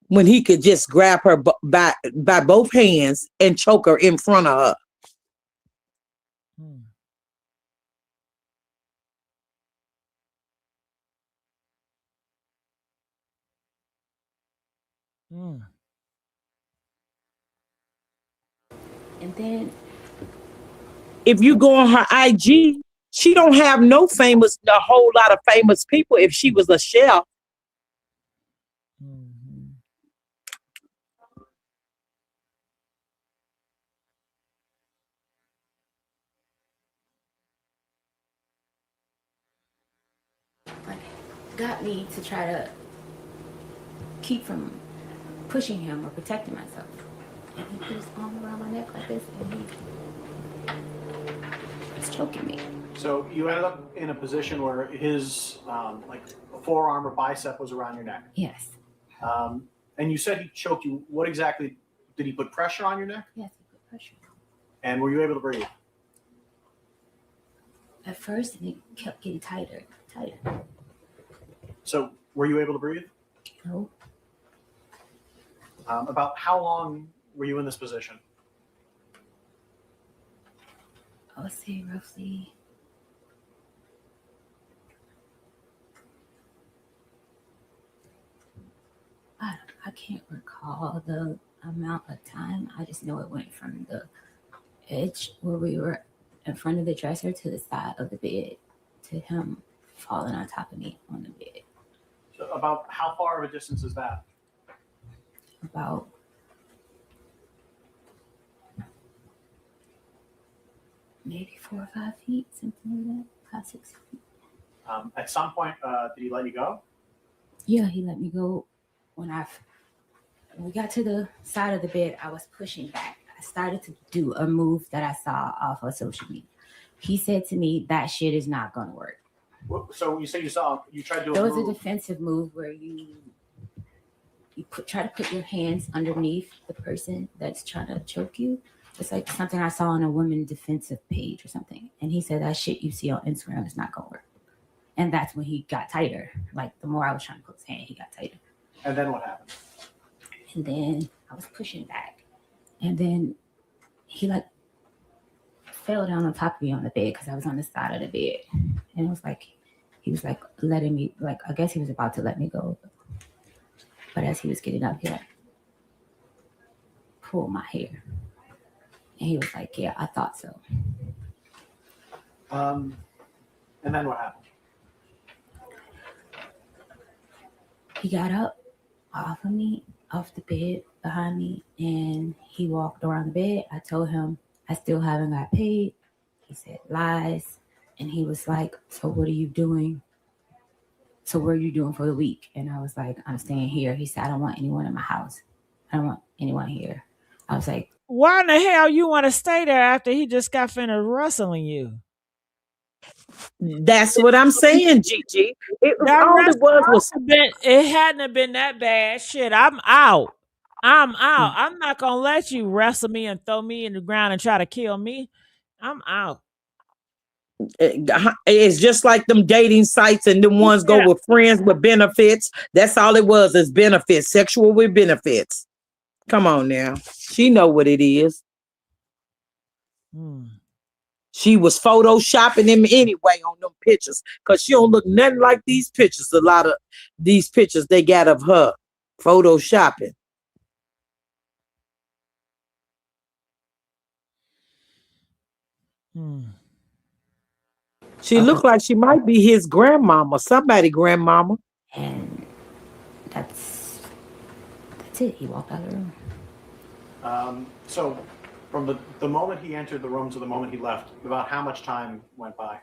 Speaker 2: when he could just grab her by both hands and choke her in front of her?
Speaker 3: And then
Speaker 2: If you go on her IG, she don't have a whole lot of famous people if she was a chef.
Speaker 3: got me to try to keep from pushing him or protecting myself. And he put his arm around my neck like this, and he was choking me.
Speaker 4: So you ended up in a position where his like forearm or bicep was around your neck.
Speaker 3: Yes.
Speaker 4: And you said he choked you. What exactly did he put pressure on your neck?
Speaker 3: Yes, he put pressure.
Speaker 4: And were you able to breathe?
Speaker 3: At first, and it kept getting tighter.
Speaker 4: So were you able to breathe?
Speaker 3: No.
Speaker 4: About how long were you in this position?
Speaker 3: I would say roughly I can't recall the amount of time. I just know it went from the edge where we were in front of the dresser to the side of the bed to him falling on top of me on the bed.
Speaker 4: So about how far of a distance is that?
Speaker 3: About maybe 4 or 5 feet, something like that, 5, 6 feet.
Speaker 4: At some point, did he let you go?
Speaker 3: Yeah, he let me go. When we got to the side of the bed, I was pushing back. I started to do a move that I saw off of social media. He said to me, that shit is not going to work.
Speaker 4: So you said you tried to do
Speaker 3: There
Speaker 4: a
Speaker 3: was
Speaker 4: move.
Speaker 3: a defensive move where you try to put your hands underneath the person that's trying to choke you. It's like something I saw on a women's defensive page or something. And he said that shit you see on Instagram is not going to work. And that's when he got tighter. Like the more I was trying to put his hand, he got tighter.
Speaker 4: And then what happened?
Speaker 3: And then I was pushing back. And then he like fell down on top of me on the bed because I was on the side of the bed. And it was like, he was like letting me, like, I guess he was about to let me go. But as he was getting up, he like pulled my hair. And he was like, yeah, I thought so.
Speaker 4: And then what happened?
Speaker 3: He got up off of me, off the bed behind me, and he walked around the bed. I told him I still haven't got paid. He said lies. And he was like, so what are you doing? So what are you doing for the week? And I was like, I'm staying here. He said, I don't want anyone in my house. I don't want anyone here. I was like,
Speaker 1: why in the hell you want to stay there after he just got finished wrestling you?
Speaker 2: That's what I'm saying, Gigi. It
Speaker 1: hadn't have been that bad. Shit, I'm out. I'm not gonna let you wrestle me and throw me in the ground and try to kill me. I'm out.
Speaker 2: It's just like them dating sites and the ones go with friends with benefits. That's all it was, is benefits, sexual with benefits. Come on now. She know what it is. She was photoshopping him anyway on them pictures because she don't look nothing like these pictures. A lot of these pictures they got of her photoshopping. She looked like she might be his grandmama, somebody grandmama.
Speaker 3: And that's it. He walked out of the room.
Speaker 4: So from the moment he entered the room to the moment he left, about how much time went by?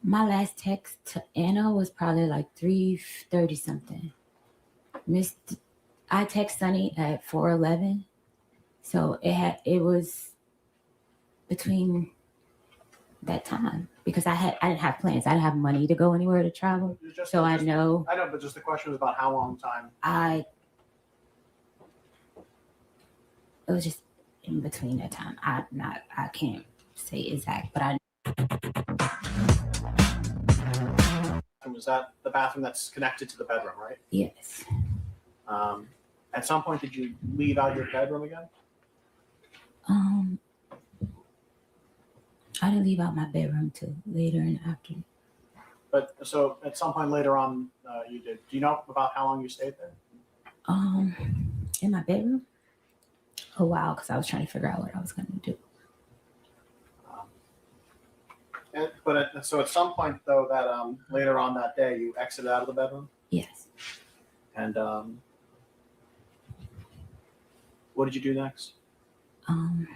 Speaker 3: My last text to Anna was probably like 3:30 something. I text Sunny at 4:11, so it was between that time because I didn't have plans. I didn't have money to go anywhere to travel, so I know.
Speaker 4: I know, but just the question was about how long time.
Speaker 3: It was just in between that time. I can't say exact, but I.
Speaker 4: Was that the bathroom that's connected to the bedroom, right?
Speaker 3: Yes.
Speaker 4: At some point, did you leave out your bedroom again?
Speaker 3: I didn't leave out my bedroom till later in the afternoon.
Speaker 4: But so at some point later on, you did. Do you know about how long you stayed there?
Speaker 3: In my bedroom? A while, because I was trying to figure out what I was going to do.
Speaker 4: So at some point though, that later on that day, you exited out of the bedroom.
Speaker 3: Yes.
Speaker 4: And what did you do next?
Speaker 3: When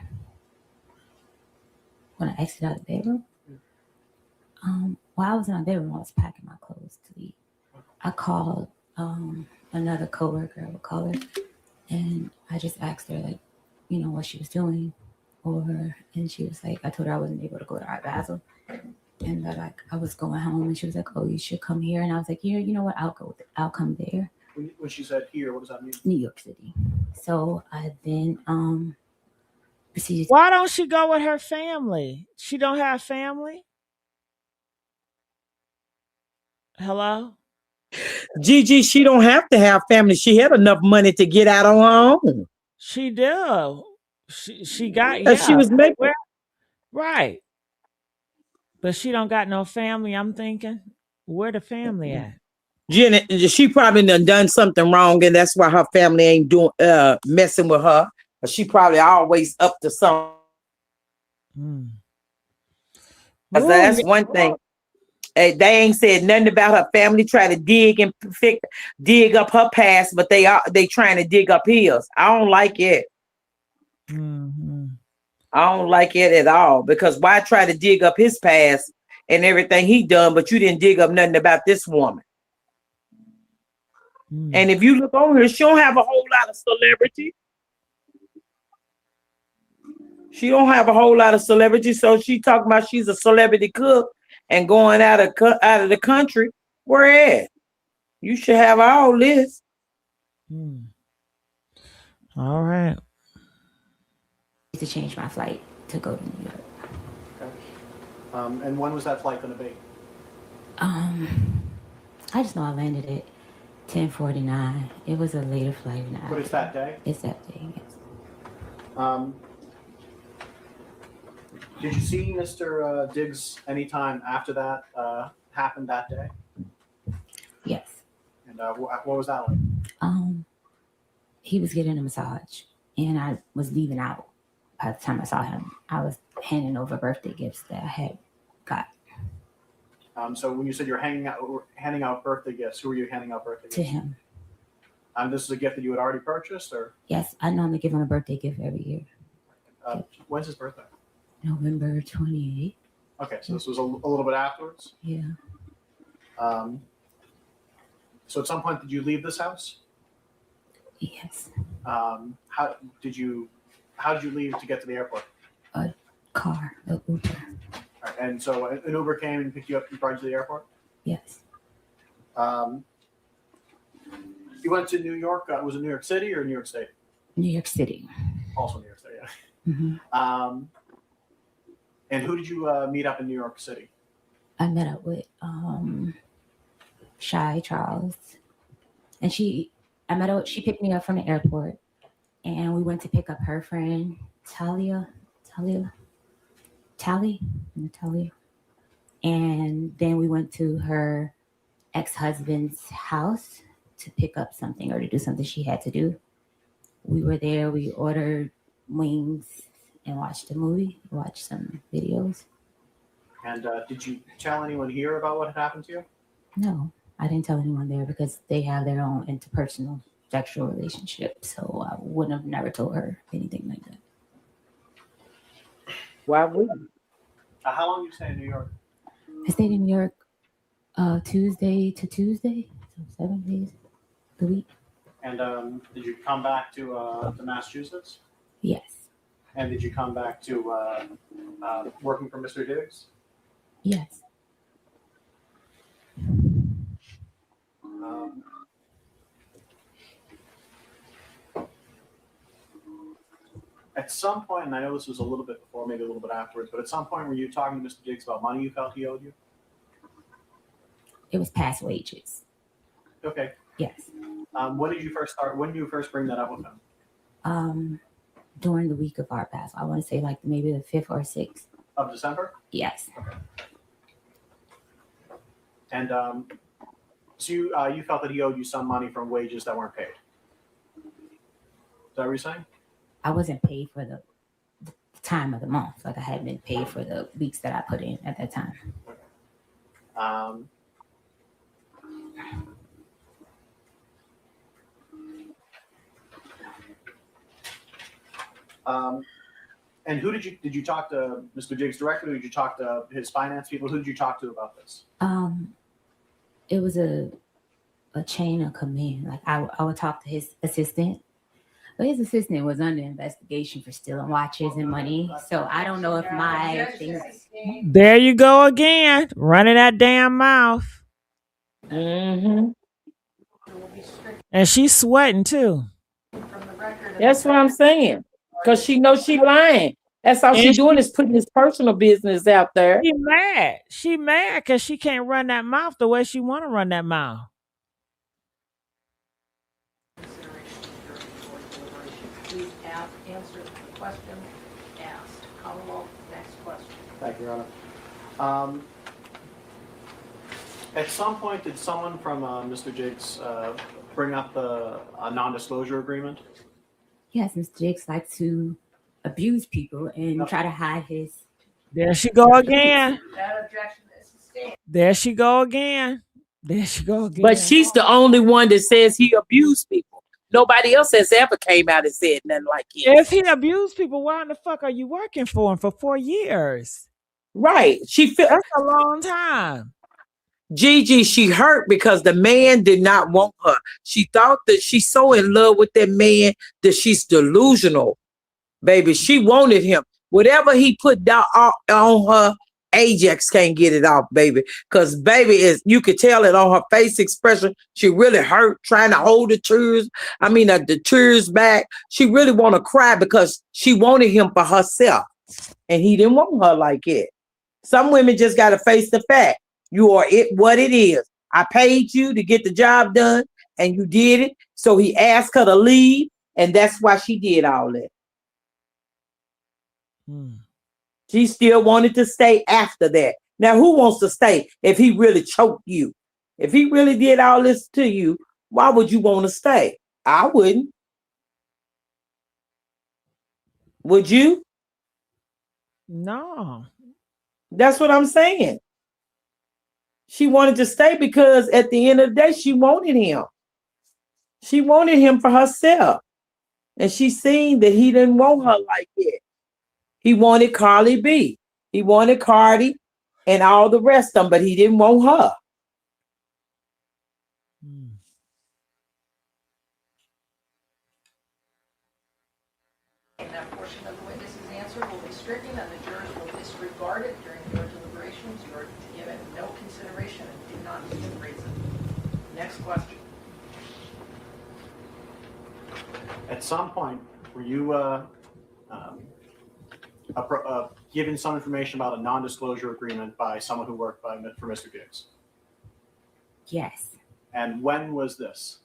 Speaker 3: I exited out of the bedroom, while I was in my bedroom, I was packing my clothes to leave. I called another coworker, I would call her, and I just asked her like, what she was doing, and she was like, I told her I wasn't able to go to Art Basel, and that I was going home, and she was like, oh, you should come here, and I was like, yeah, you know what, I'll come there.
Speaker 4: When she said here, what does that mean?
Speaker 3: New York City. So I then proceeded.
Speaker 1: Why don't she go with her family? She don't have family? Hello?
Speaker 2: Gigi, she don't have to have family. She had enough money to get out on her own.
Speaker 1: She do. She got,
Speaker 2: She was making.
Speaker 1: Right. But she don't got no family, I'm thinking. Where the family at?
Speaker 2: Jenny, she probably done something wrong, and that's why her family ain't doing messing with her. She probably always up to something. That's one thing. They ain't said nothing about her family. Try to dig up her past, but they trying to dig up his. I don't like it.
Speaker 1: Mm-hmm.
Speaker 2: I don't like it at all, because why try to dig up his past and everything he done, but you didn't dig up nothing about this woman. And if you look on her, she don't have a whole lot of celebrity. She don't have a whole lot of celebrity, so she talking about she's a celebrity cook and going out of the country. Where at? You should have all this.
Speaker 1: All right.
Speaker 3: To change my flight to go to New York.
Speaker 4: Okay. And when was that flight going to be?
Speaker 3: I just know I landed at 10:49. It was a later flight.
Speaker 4: But it's that day?
Speaker 3: It's that day, yes.
Speaker 4: Did you see Mr. Diggs anytime after that happened that day?
Speaker 3: Yes.
Speaker 4: And what was that like?
Speaker 3: He was getting a massage, and I was leaving out. By the time I saw him, I was handing over birthday gifts that I had got.
Speaker 4: So when you said you're handing out birthday gifts, who were you handing out birthday gifts?
Speaker 3: To him.
Speaker 4: This is a gift that you had already purchased, or?
Speaker 3: Yes, I normally give him a birthday gift every year.
Speaker 4: When's his birthday?
Speaker 3: November 28th.
Speaker 4: Okay, so this was a little bit afterwards?
Speaker 3: Yeah.
Speaker 4: So at some point, did you leave this house?
Speaker 3: Yes.
Speaker 4: How did you leave to get to the airport?
Speaker 3: A car, an Uber.
Speaker 4: Right, and so an Uber came and picked you up and brought you to the airport?
Speaker 3: Yes.
Speaker 4: You went to New York. Was it New York City or New York State?
Speaker 3: New York City.
Speaker 4: Also New York City, yeah.
Speaker 3: Mm-hmm.
Speaker 4: And who did you meet up in New York City?
Speaker 3: I met up with Shy Charles, and she picked me up from the airport, and we went to pick up her friend Talia, and then we went to her ex-husband's house to pick up something or to do something she had to do. We were there. We ordered wings and watched a movie, watched some videos.
Speaker 4: And did you tell anyone here about what had happened to you?
Speaker 3: No, I didn't tell anyone there because they have their own interpersonal sexual relationship. So I wouldn't have never told her anything like that.
Speaker 2: Why wouldn't?
Speaker 4: How long did you stay in New York?
Speaker 3: I stayed in New York Tuesday to Tuesday, so 7 days a week.
Speaker 4: And did you come back to Massachusetts?
Speaker 3: Yes.
Speaker 4: And did you come back to working for Mr. Diggs?
Speaker 3: Yes.
Speaker 4: At some point, and I know this was a little bit before, maybe a little bit afterwards, but at some point were you talking to Mr. Diggs about money you felt he owed you?
Speaker 3: It was past wages.
Speaker 4: Okay.
Speaker 3: Yes.
Speaker 4: When did you first start? When did you first bring that up with him?
Speaker 3: During the week of our pass. I want to say like maybe the 5th or 6th.
Speaker 4: Of December?
Speaker 3: Yes.
Speaker 4: Okay. And so you felt that he owed you some money from wages that weren't paid. Is that what you're saying?
Speaker 3: I wasn't paid for the time of the month. Like I hadn't been paid for the weeks that I put in at that time.
Speaker 4: And who did you talk to Mr. Diggs directly? Or did you talk to his finance people? Who did you talk to about this?
Speaker 3: It was a chain of command. Like I would talk to his assistant. But his assistant was under investigation for stealing watches and money. So I don't know if my things.
Speaker 1: There you go again, running that damn mouth.
Speaker 2: Mm-hmm.
Speaker 1: And she's sweating too.
Speaker 2: That's what I'm saying. Because she knows she lying. That's all she's doing is putting his personal business out there.
Speaker 1: She mad. She mad because she can't run that mouth the way she want to run that mouth.
Speaker 5: Please answer the question asked. Commonwealth, next question.
Speaker 4: Thank you, Your Honor. At some point, did someone from Mr. Diggs bring up a non-disclosure agreement?
Speaker 3: Yes, Mr. Diggs likes to abuse people and try to hide his.
Speaker 1: There she go again.
Speaker 5: That objection is sustained.
Speaker 1: There she go again. There she go again.
Speaker 2: But she's the only one that says he abused people. Nobody else has ever came out and said nothing like it.
Speaker 1: If he abused people, why in the fuck are you working for him for 4 years?
Speaker 2: Right.
Speaker 1: That's a long time.
Speaker 2: Gigi, she hurt because the man did not want her. She thought that she's so in love with that man that she's delusional. Baby, she wanted him. Whatever he put down on her, Ajax can't get it off, baby. Because baby, you could tell it on her face expression. She really hurt trying to hold the tears back. She really want to cry because she wanted him for herself. And he didn't want her like it. Some women just got to face the fact. You are what it is. I paid you to get the job done, and you did it. So he asked her to leave, and that's why she did all that. She still wanted to stay after that. Now, who wants to stay if he really choked you? If he really did all this to you, why would you want to stay? I wouldn't. Would you?
Speaker 1: No.
Speaker 2: That's what I'm saying. She wanted to stay because at the end of the day, she wanted him. She wanted him for herself. And she seen that he didn't want her like it. He wanted Carly B. He wanted Cardi and all the rest of them, but he didn't want her.
Speaker 5: And that portion of the witness's answer will be stricken and the jurors will disregard it during your deliberations. You are given no consideration and do not give reason. Next question.
Speaker 4: At some point, were you given some information about a non-disclosure agreement by someone who worked for Mr. Diggs?
Speaker 3: Yes.
Speaker 4: And when was this?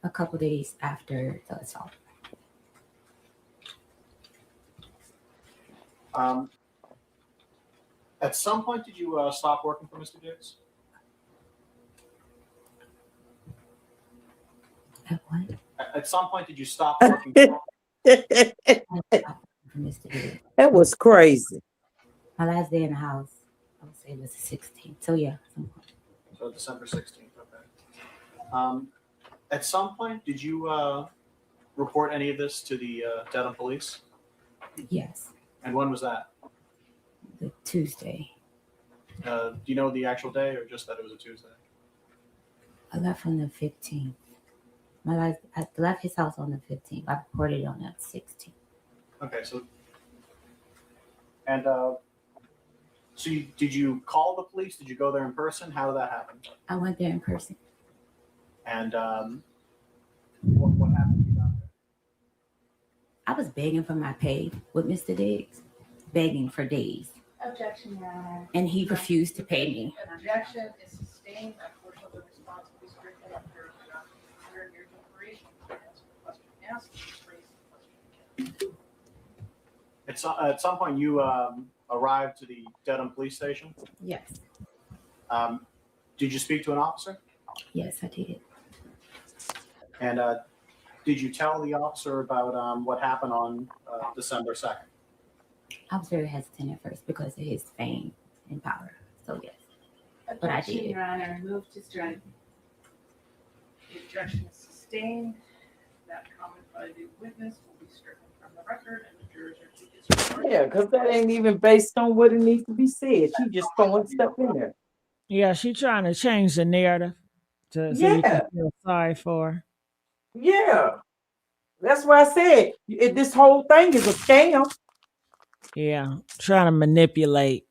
Speaker 3: A couple days after the assault.
Speaker 4: At some point, did you stop working for Mr. Diggs?
Speaker 3: At what?
Speaker 4: At some point, did you stop working for
Speaker 3: Mr. Diggs.
Speaker 2: That was crazy.
Speaker 3: My last day in the house, I would say it was the 16th. So yeah, some point.
Speaker 4: So December 16th, okay. At some point, did you report any of this to the Dedham police?
Speaker 3: Yes.
Speaker 4: And when was that?
Speaker 3: The Tuesday.
Speaker 4: Do you know the actual day or just that it was a Tuesday?
Speaker 3: I left on the 15th. I left his house on the 15th. I reported on the 16th.
Speaker 4: Okay, so and did you call the police? Did you go there in person? How did that happen?
Speaker 3: I went there in person.
Speaker 4: And what happened when you got there?
Speaker 3: I was begging for my pay with Mr. Diggs, begging for days,
Speaker 7: Objection, Your Honor.
Speaker 3: and he refused to pay me.
Speaker 5: Objection is sustained. That portion of the response will be stricken if there is not considered your deliberation. Answer the question asked. Raise the question again.
Speaker 4: At some point, you arrived to the Dedham police station.
Speaker 3: Yes,
Speaker 4: Did you speak to an officer?
Speaker 3: yes, I did.
Speaker 4: And did you tell the officer about what happened on December 2nd?
Speaker 3: I was very hesitant at first because of his fame and power. So yes, but I
Speaker 7: Objection,
Speaker 3: did.
Speaker 7: Your Honor. Move to strike.
Speaker 5: The objection is sustained. That comment by the witness will be stricken from the record, and the jurors are to disregard.
Speaker 2: Yeah, because that ain't even based on what it needs to be said. She just throwing stuff in there.
Speaker 1: Yeah, she trying to change the narrative so you
Speaker 2: Yeah.
Speaker 1: can feel sorry for her.
Speaker 2: Yeah. That's why I said this whole thing is a scam.
Speaker 1: Yeah, trying to manipulate.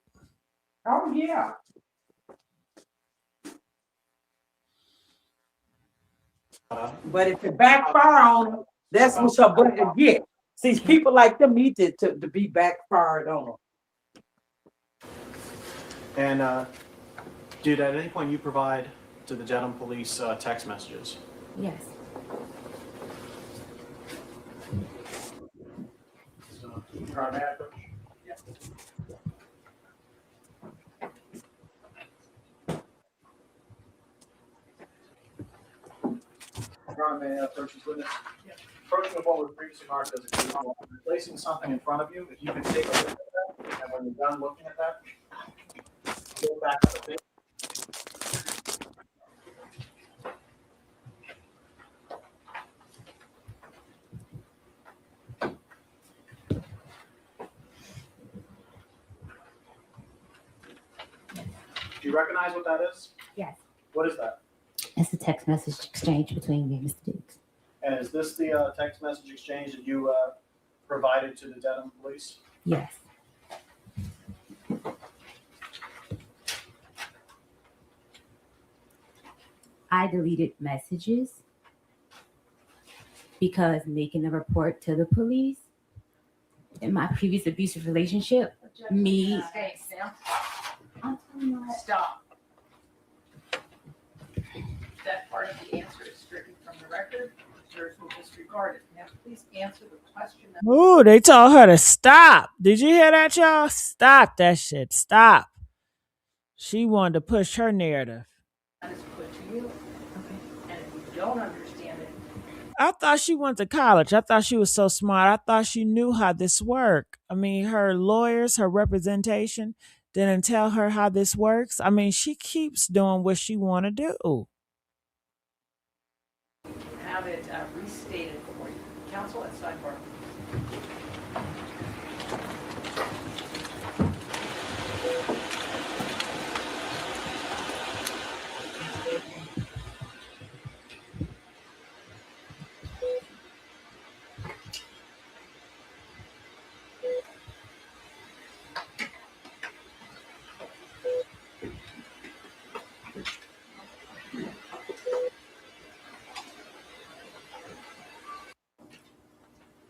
Speaker 2: Oh, yeah. But if it backfire on them, that's what your butt get. See, people like them need to be backfired on them.
Speaker 4: And did at any point you provide to the Dedham police text messages?
Speaker 3: Yes,
Speaker 4: So, Your Honor, may I approach? Your Honor, may I approach this witness? Approaching of what was previously marked as a key fob, placing something in front of you, if you could take a look at that, and when you're done looking at that, go back to the thing. Do you recognize what that is?
Speaker 3: yes.
Speaker 4: What is that?
Speaker 3: It's a text message exchange between me and Mr. Diggs.
Speaker 4: And is this the text message exchange that you provided to the Dedham police?
Speaker 3: Yes. I deleted messages because making a report to the police in my previous abusive relationship, me.
Speaker 5: Stay, Sam.
Speaker 3: I'm telling you,
Speaker 5: Stop. That part of the answer is stricken from the record. The jurors will disregard it. Now, please answer the question that
Speaker 1: Ooh, they told her to stop. Did you hear that, y'all? Stop that shit. Stop. She wanted to push her narrative.
Speaker 5: is put to you. And if you don't understand it,
Speaker 1: I thought she went to college. I thought she was so smart. I thought she knew how this worked. I mean, her lawyers, her representation didn't tell her how this works. I mean, she keeps doing what she want to do.
Speaker 5: have it restated for you. Counsel at sidebar.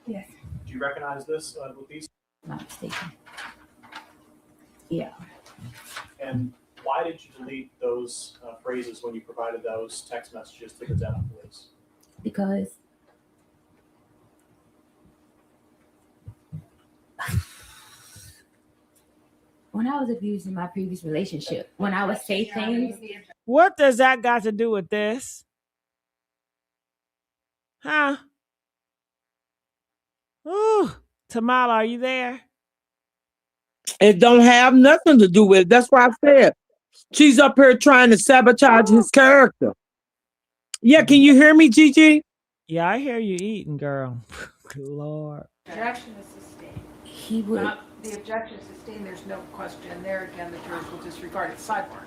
Speaker 7: Yes.
Speaker 4: Do you recognize this with these?
Speaker 3: not mistaken. Yeah.
Speaker 4: And why did you delete those phrases when you provided those text messages to the Dedham police?
Speaker 3: Because when I was abused in my previous relationship, when I would say things,
Speaker 1: What does that got to do with this? Huh? Ooh, Tamala, are you there?
Speaker 2: It don't have nothing to do with it. That's why I said she's up here trying to sabotage his character. Yeah, can you hear me, Gigi?
Speaker 1: Yeah, I hear you eating, girl. Good Lord.
Speaker 5: Objection is sustained.
Speaker 3: he would
Speaker 5: The objection is sustained. There's no question there. Again, the jurors will disregard it. Sidebar.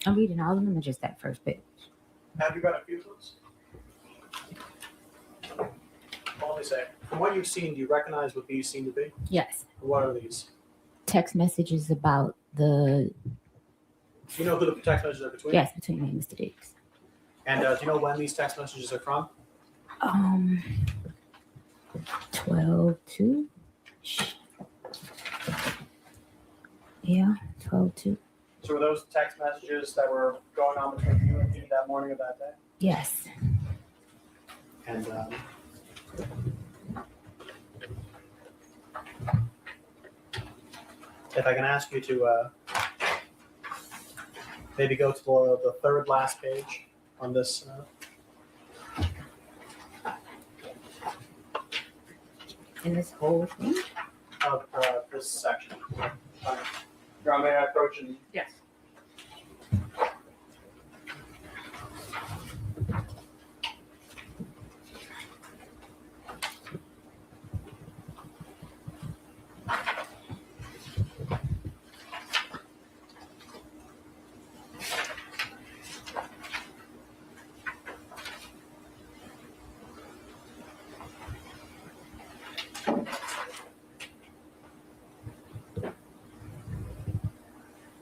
Speaker 3: I'm reading all of them or just that first page?
Speaker 4: Have you read a few of those? Well, let me say, from what you've seen, do you recognize what these seem to be?
Speaker 3: Yes.
Speaker 4: What are these?
Speaker 3: Text messages about the.
Speaker 4: Do you know who the text messages are between?
Speaker 3: Yes, between me and Mr. Diggs.
Speaker 4: And do you know when these text messages are from?
Speaker 3: 12-2. Yeah, 12-2.
Speaker 4: So were those text messages that were going on between you and me that morning of that day?
Speaker 3: Yes.
Speaker 4: And if I can ask you to maybe go to the third last page on this.
Speaker 3: In this whole thing?
Speaker 4: Of this section. Your Honor, may I approach and
Speaker 5: Yes.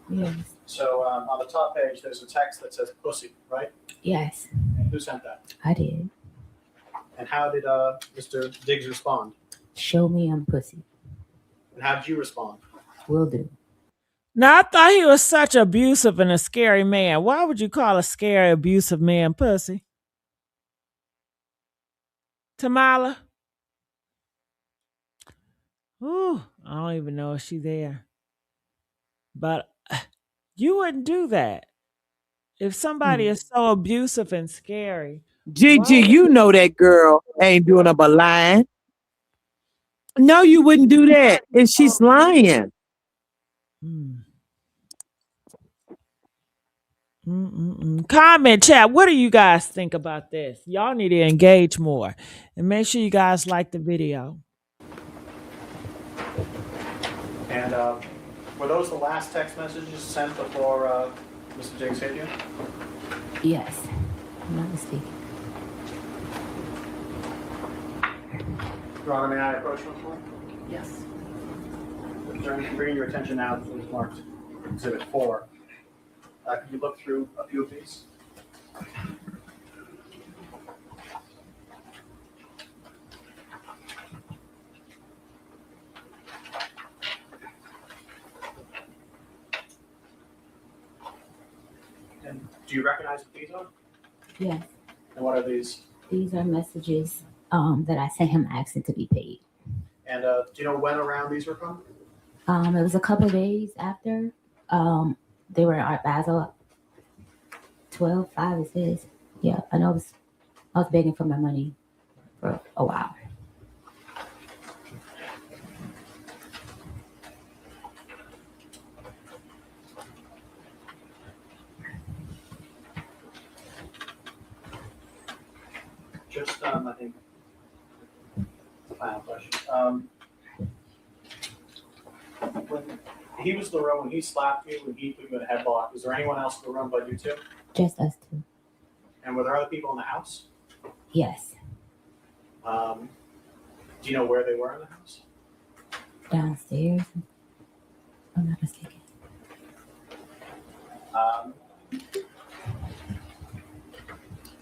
Speaker 3: Yes.
Speaker 4: So on the top page, there's a text that says "pussy," right?
Speaker 3: Yes,
Speaker 4: And who sent that?
Speaker 3: I did.
Speaker 4: And how did Mr. Diggs respond?
Speaker 3: Show me I'm pussy.
Speaker 4: And how did you respond?
Speaker 3: Will do.
Speaker 1: Now, I thought he was such abusive and a scary man. Why would you call a scary, abusive man pussy? Tamala? Ooh, I don't even know if she's there. But you wouldn't do that. If somebody is so abusive and scary.
Speaker 2: Gigi, you know that girl ain't doing up a lying. No, you wouldn't do that. And she's lying.
Speaker 1: Comment, chat. What do you guys think about this? Y'all need to engage more. And make sure you guys like the video.
Speaker 4: And were those the last text messages sent before Mr. Diggs hit you?
Speaker 3: Yes, I'm not mistaken.
Speaker 4: Your Honor, may I approach once more?
Speaker 5: Yes.
Speaker 4: Bringing your attention now to what's marked Exhibit 4. Could you look through a few of these? And do you recognize what these are?
Speaker 3: Yes,
Speaker 4: And what are these?
Speaker 3: these are messages that I sent him asking to be paid.
Speaker 4: And do you know when around these were from?
Speaker 3: It was a couple of days after. They were in Art Basel. 12-5 it says. Yeah, I know I was begging for my money for a while.
Speaker 4: Just, I think, final question. When he was in the room, when he slapped you, when he put you in a headlock, was there anyone else in the room but you two?
Speaker 3: Just us two.
Speaker 4: And were there other people in the house?
Speaker 3: Yes,
Speaker 4: Do you know where they were in the house?
Speaker 3: downstairs. If I'm not mistaken.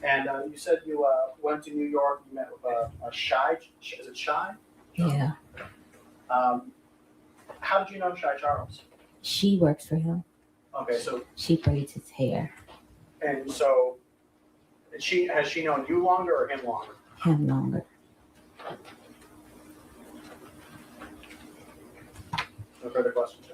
Speaker 4: And you said you went to New York. You met with a Shy. Is it Shy?
Speaker 3: Yeah.
Speaker 4: How did you know Shy Charles?
Speaker 3: She works for him.
Speaker 4: Okay, so
Speaker 3: She braids his hair.
Speaker 4: and so has she known you longer or him longer?
Speaker 3: Him longer.
Speaker 4: No further questions.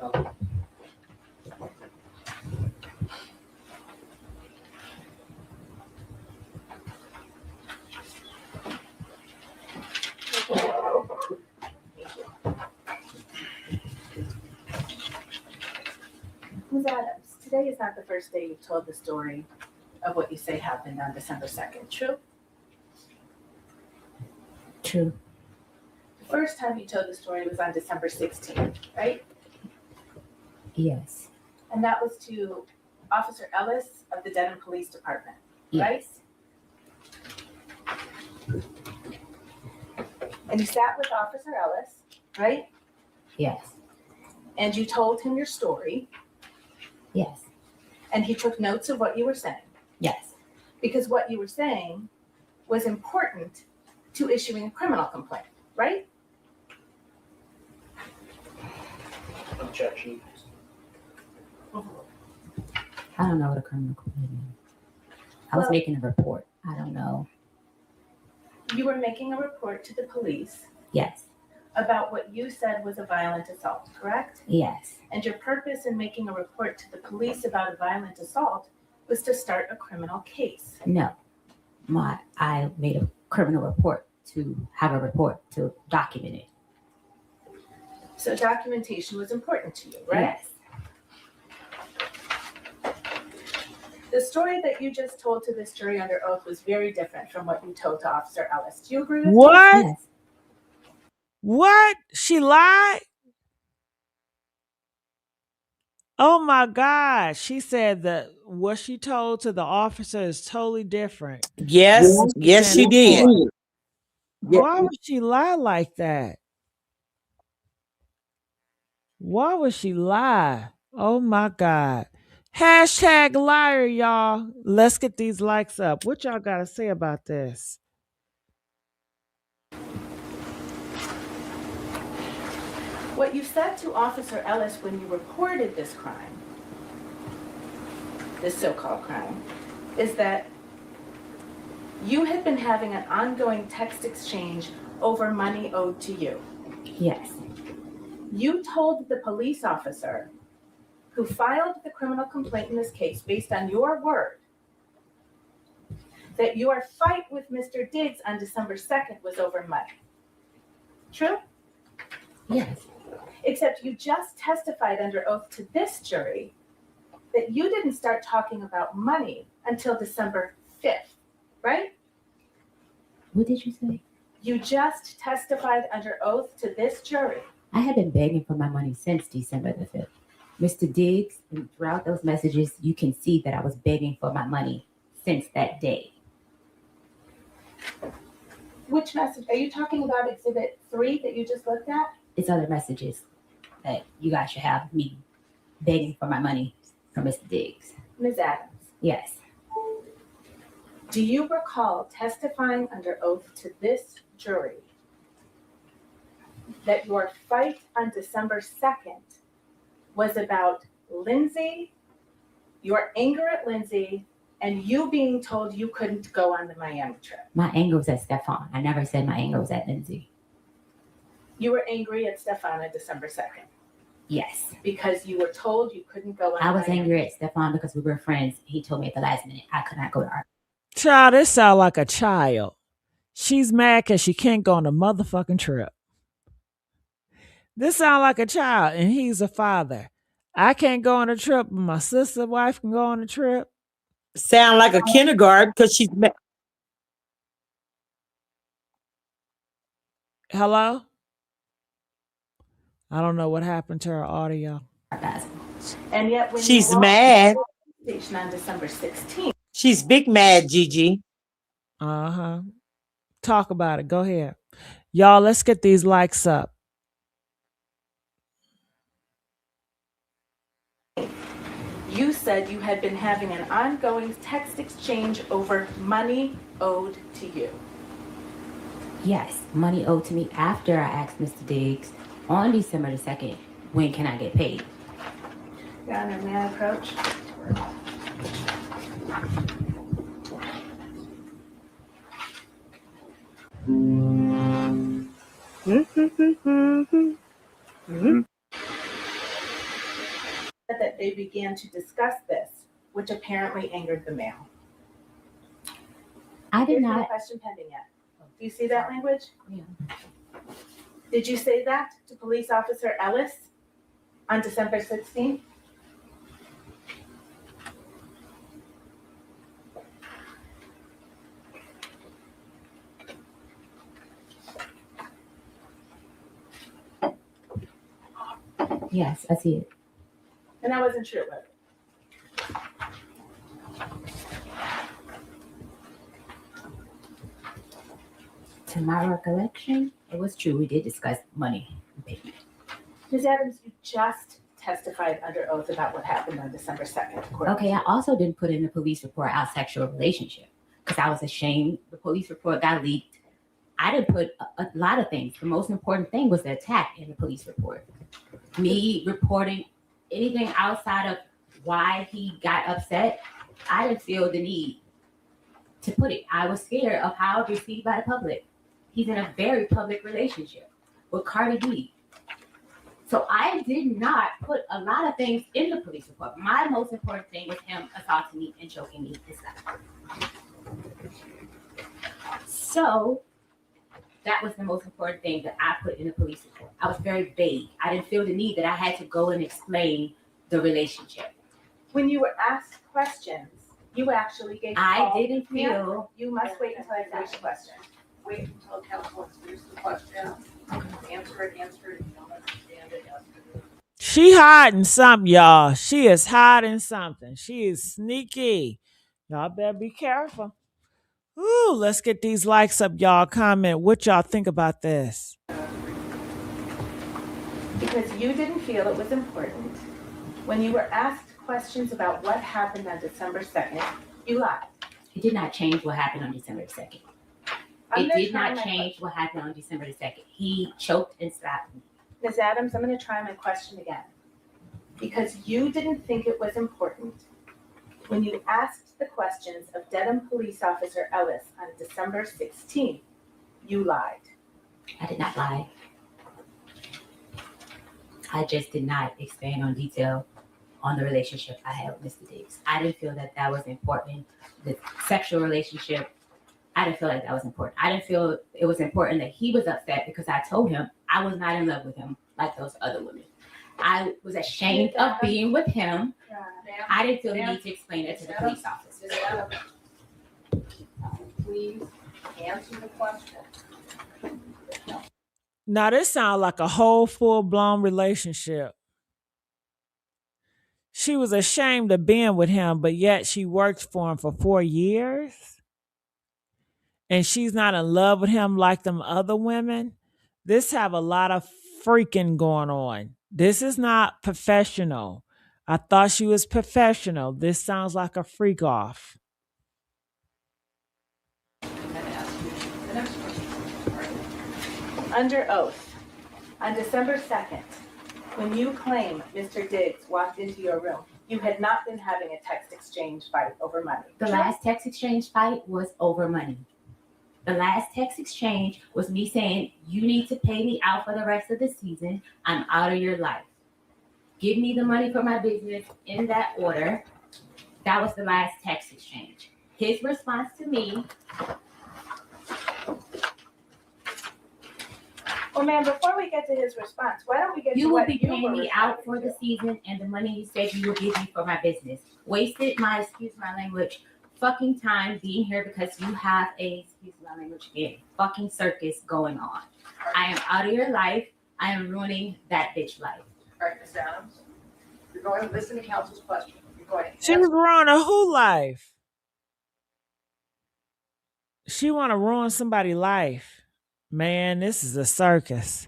Speaker 7: Ms. Adams, today is not the first day you've told the story of what you say happened on December 2nd, true?
Speaker 3: True.
Speaker 7: The first time you told the story was on December 16th, right?
Speaker 3: Yes.
Speaker 7: And that was to Officer Ellis of the Dedham Police Department, right?
Speaker 3: Yes.
Speaker 7: And you sat with Officer Ellis, right?
Speaker 3: Yes.
Speaker 7: And you told him your story,
Speaker 3: Yes.
Speaker 7: and he took notes of what you were saying.
Speaker 3: Yes.
Speaker 7: Because what you were saying was important to issuing a criminal complaint, right?
Speaker 4: Objection.
Speaker 3: I don't know what a criminal complaint is. I was
Speaker 7: Well-
Speaker 3: making a report. I don't know.
Speaker 7: You were making a report to the police
Speaker 3: Yes.
Speaker 7: about what you said was a violent assault, correct?
Speaker 3: Yes.
Speaker 7: And your purpose in making a report to the police about a violent assault was to start a criminal case.
Speaker 3: No. I made a criminal report to have a report to document it.
Speaker 7: So documentation was important to you, right?
Speaker 3: Yes.
Speaker 7: The story that you just told to this jury under oath was very different from what you told to Officer Ellis. Do you agree with me?
Speaker 1: What?
Speaker 3: Yes.
Speaker 1: What? She lied? Oh my God. She said that what she told to the officer is totally different.
Speaker 2: Yes, yes, she did. Yeah.
Speaker 1: Why would she lie like that? Why would she lie? Oh my God. Hashtag liar, y'all. Let's get these likes up. What y'all got to say about this?
Speaker 7: What you said to Officer Ellis when you reported this crime, this so-called crime, is that you had been having an ongoing text exchange over money owed to you.
Speaker 3: Yes.
Speaker 7: You told the police officer who filed the criminal complaint in this case, based on your word, that your fight with Mr. Diggs on December 2nd was over money. True?
Speaker 3: Yes.
Speaker 7: Except you just testified under oath to this jury that you didn't start talking about money until December 5th, right?
Speaker 3: What did you say?
Speaker 7: You just testified under oath to this jury.
Speaker 3: I have been begging for my money since December the 5th. Mr. Diggs, and throughout those messages, you can see that I was begging for my money since that day.
Speaker 7: Which message? Are you talking about Exhibit 3 that you just looked at?
Speaker 3: It's other messages that you guys should have me begging for my money from Mr. Diggs.
Speaker 7: Ms. Adams,
Speaker 3: Yes.
Speaker 7: do you recall testifying under oath to this jury that your fight on December 2nd was about Lindsay, your anger at Lindsay, and you being told you couldn't go on the Miami trip?
Speaker 3: My anger was at Stefon. I never said my anger was at Lindsay.
Speaker 7: You were angry at Stefan on December 2nd
Speaker 3: Yes.
Speaker 7: because you were told you couldn't go on
Speaker 3: I was
Speaker 7: Miami.
Speaker 3: angry at Stefon because we were friends. He told me at the last minute I could not go to art.
Speaker 1: Child, this sound like a child. She's mad because she can't go on a motherfucking trip. This sound like a child, and he's a father. I can't go on a trip, but my sister's wife can go on a trip.
Speaker 2: Sound like a kindergarten because she's
Speaker 1: Hello? I don't know what happened to her audio.
Speaker 7: And yet when
Speaker 2: she's
Speaker 7: you walked
Speaker 2: mad.
Speaker 7: to the station on December 16th,
Speaker 2: She's big mad, Gigi.
Speaker 1: Uh-huh. Talk about it. Go ahead. Y'all, let's get these likes up.
Speaker 7: you said you had been having an ongoing text exchange over money owed to you.
Speaker 3: Yes, money owed to me after I asked Mr. Diggs on December the 2nd when can I get paid?
Speaker 7: Your Honor, may I approach? That they began to discuss this, which apparently angered the male.
Speaker 3: I did
Speaker 7: Here's no
Speaker 3: not.
Speaker 7: question pending yet. Do you see that language?
Speaker 3: Yeah.
Speaker 7: Did you say that to Police Officer Ellis on December 16th?
Speaker 3: Yes, I see it.
Speaker 7: And I wasn't sure, was it?
Speaker 3: To my recollection, it was true. We did discuss money and payment.
Speaker 7: Ms. Adams, you just testified under oath about what happened on December 2nd.
Speaker 3: Okay, I also didn't put in the police report our sexual relationship because I was ashamed. The police report got leaked. I didn't put a lot of things. The most important thing was the attack in the police report. Me reporting anything outside of why he got upset, I didn't feel the need to put it. I was scared of how it was received by the public. He's in a very public relationship with Cardi B. So I did not put a lot of things in the police report. My most important thing was him assaulting me and choking me and stuff. So that was the most important thing that I put in the police report. I was very vague. I didn't feel the need that I had to go and explain the relationship.
Speaker 7: When you were asked questions, you actually gave
Speaker 3: I didn't feel.
Speaker 7: You must wait until I finish the question.
Speaker 5: Wait until counsel answers the question. Answer it. If you don't understand it, ask it.
Speaker 1: She hiding something, y'all. She is hiding something. She is sneaky. Y'all better be careful. Ooh, let's get these likes up, y'all. Comment what y'all think about this.
Speaker 7: Because you didn't feel it was important. When you were asked questions about what happened on December 2nd, you lied.
Speaker 3: It did not change what happened on December 2nd. It did not change what happened on December 2nd. He choked and slapped me.
Speaker 7: Ms. Adams, I'm going to try my question again. Because you didn't think it was important. When you asked the questions of Dedham Police Officer Ellis on December 16th, you lied.
Speaker 3: I did not lie. I just did not expand on detail on the relationship I had with Mr. Diggs. I didn't feel that that was important. The sexual relationship, I didn't feel like that was important. I didn't feel it was important that he was upset because I told him I was not in love with him like those other women. I was ashamed of being with him. I didn't feel the need to explain it to the police officer.
Speaker 5: Please answer the question.
Speaker 1: Now this sounds like a whole full-blown relationship. She was ashamed of being with him, but yet she worked for him for 4 years. And she's not in love with him like them other women. This have a lot of freaking going on. This is not professional. I thought she was professional. This sounds like a freak off.
Speaker 7: Under oath, on December 2nd, when you claim Mr. Diggs walked into your room, you had not been having a text exchange fight over money.
Speaker 3: The last text exchange fight was over money. The last text exchange was me saying, you need to pay me out for the rest of the season. I'm out of your life. Give me the money for my business in that order. That was the last text exchange. His response to me.
Speaker 7: Well, ma'am, before we get to his response, why don't we get
Speaker 3: You
Speaker 7: to
Speaker 3: will
Speaker 7: what
Speaker 3: be
Speaker 7: you
Speaker 3: paying
Speaker 7: were
Speaker 3: me out
Speaker 7: responding
Speaker 3: for
Speaker 7: to?
Speaker 3: the season and the money you said you would give me for my business. Wasted my, excuse my language, fucking time being here because you have a, excuse my language again, fucking circus going on. I am out of your life. I am ruining that bitch life.
Speaker 5: All right, Ms. Adams, you're going to listen to counsel's question. You're going to
Speaker 1: She was ruining who life? She want to ruin somebody's life. Man, this is a circus.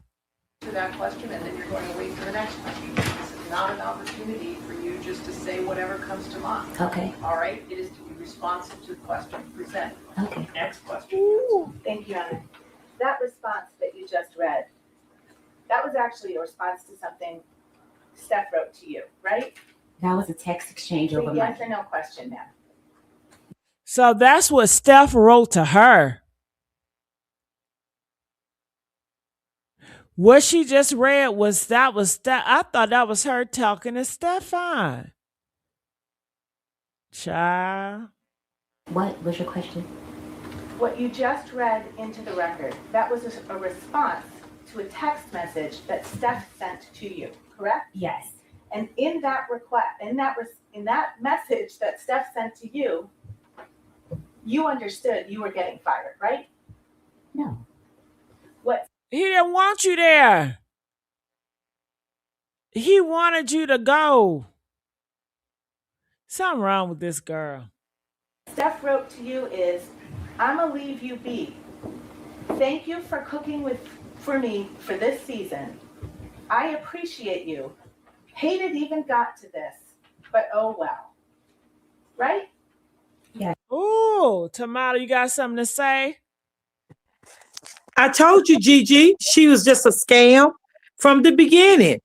Speaker 5: answer that question, and then you're going to wait for the next question. This is not an opportunity for you just to say whatever comes to mind.
Speaker 3: Okay.
Speaker 5: All right? It is to be responsive to the question presented.
Speaker 3: Okay.
Speaker 5: Next question.
Speaker 7: Ooh, thank you, Anna. That response that you just read, that was actually a response to something Steph wrote to you, right?
Speaker 3: That was a text exchange over
Speaker 7: Yes
Speaker 3: money.
Speaker 7: or no question now.
Speaker 1: So that's what Steph wrote to her. What she just read was I thought that was her talking to Stefon. Child.
Speaker 3: What was your question?
Speaker 7: What you just read into the record, that was a response to a text message that Steph sent to you, correct?
Speaker 3: Yes.
Speaker 7: And in that request, in that message that Steph sent to you, you understood you were getting fired, right?
Speaker 3: No.
Speaker 7: What?
Speaker 1: He didn't want you there. He wanted you to go. Something wrong with this girl.
Speaker 7: Steph wrote to you is, I'ma leave you be. Thank you for cooking for me for this season. I appreciate you. Hate it even got to this, but oh well. Right?
Speaker 1: Ooh, Tomato, you got something to say?
Speaker 2: I told you, Gigi, she was just a scam from the beginning.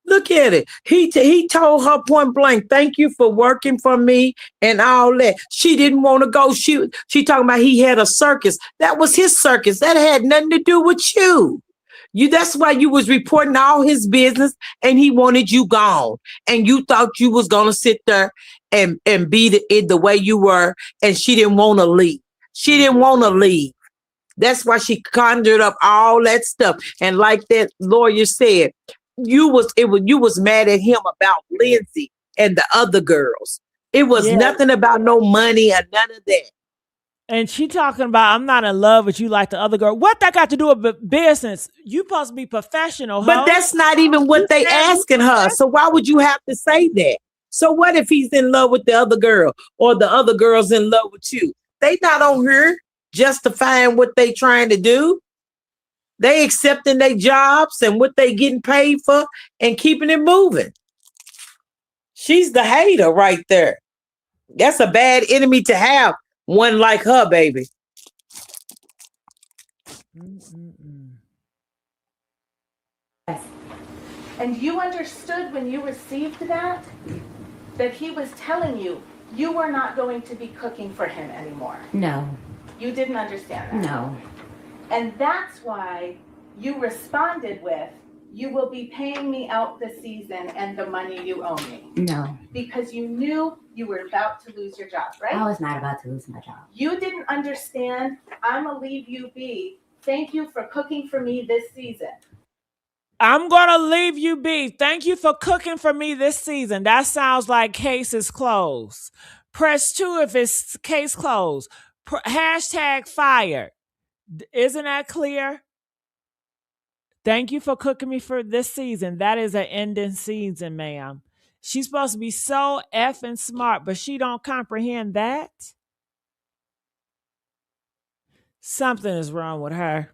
Speaker 2: Look at it. He told her point blank, thank you for working for me and all that. She didn't want to go. She talking about he had a circus. That was his circus. That had nothing to do with you. That's why you was reporting all his business and he wanted you gone. And you thought you was gonna sit there and be the way you were, and she didn't want to leave. She didn't want to leave. That's why she conjured up all that stuff. And like that lawyer said, you was mad at him about Lindsay and the other girls. It was nothing about no money or none of that.
Speaker 1: And she talking about, I'm not in love with you like the other girl. What that got to do with business? You supposed to be professional,
Speaker 2: But that's not even what they asking her. So why would you have to say that? So what if he's in love with the other girl or the other girl's in love with you? They not on here justifying what they trying to do. They accepting their jobs and what they getting paid for and keeping it moving. She's the hater right there. That's a bad enemy to have. One like her, baby.
Speaker 7: Yes. And you understood when you received that he was telling you you were not going to be cooking for him anymore.
Speaker 3: No.
Speaker 7: You didn't understand that.
Speaker 3: No.
Speaker 7: And that's why you responded with, you will be paying me out this season and the money you owe me.
Speaker 3: No.
Speaker 7: Because you knew you were about to lose your job, right?
Speaker 3: I was not about to lose my job.
Speaker 7: You didn't understand, I'ma leave you be. Thank you for cooking for me this season.
Speaker 1: I'm going to leave you be. Thank you for cooking for me this season. That sounds like case is closed. Press 2 if it's case closed. Hashtag fired. Isn't that clear? Thank you for cooking me for this season. That is an ending season, ma'am. She's supposed to be so effing smart, but she don't comprehend that. Something is wrong with her.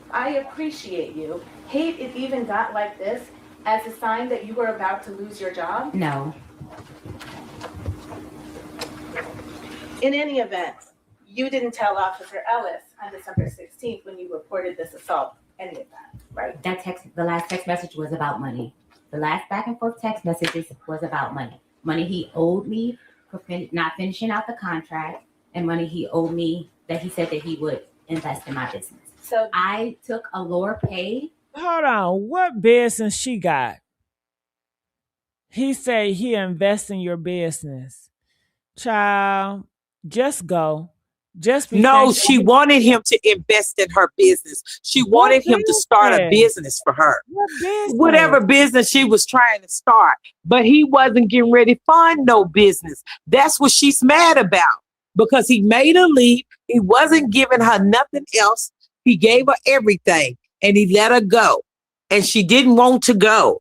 Speaker 7: I appreciate you. Hate it even got like this as a sign that you were about to lose your job?
Speaker 3: No.
Speaker 7: In any event, you didn't tell Officer Ellis on December 16th when you reported this assault, any of that, right?
Speaker 3: The last text message was about money. The last back and forth text messages was about money. Money he owed me for not finishing out the contract, and money he owed me that he said that he would invest in my business.
Speaker 7: So
Speaker 3: I took a lower pay.
Speaker 1: Hold on. What business she got? He said he invest in your business. Child, just go. Just be
Speaker 2: No,
Speaker 1: thankful.
Speaker 2: she wanted him to invest in her business. She wanted him to start a business for her.
Speaker 1: What business?
Speaker 2: Whatever business she was trying to start. But he wasn't getting ready to fund no business. That's what she's mad about. Because he made her leave. He wasn't giving her nothing else. He gave her everything. And he let her go. And she didn't want to go.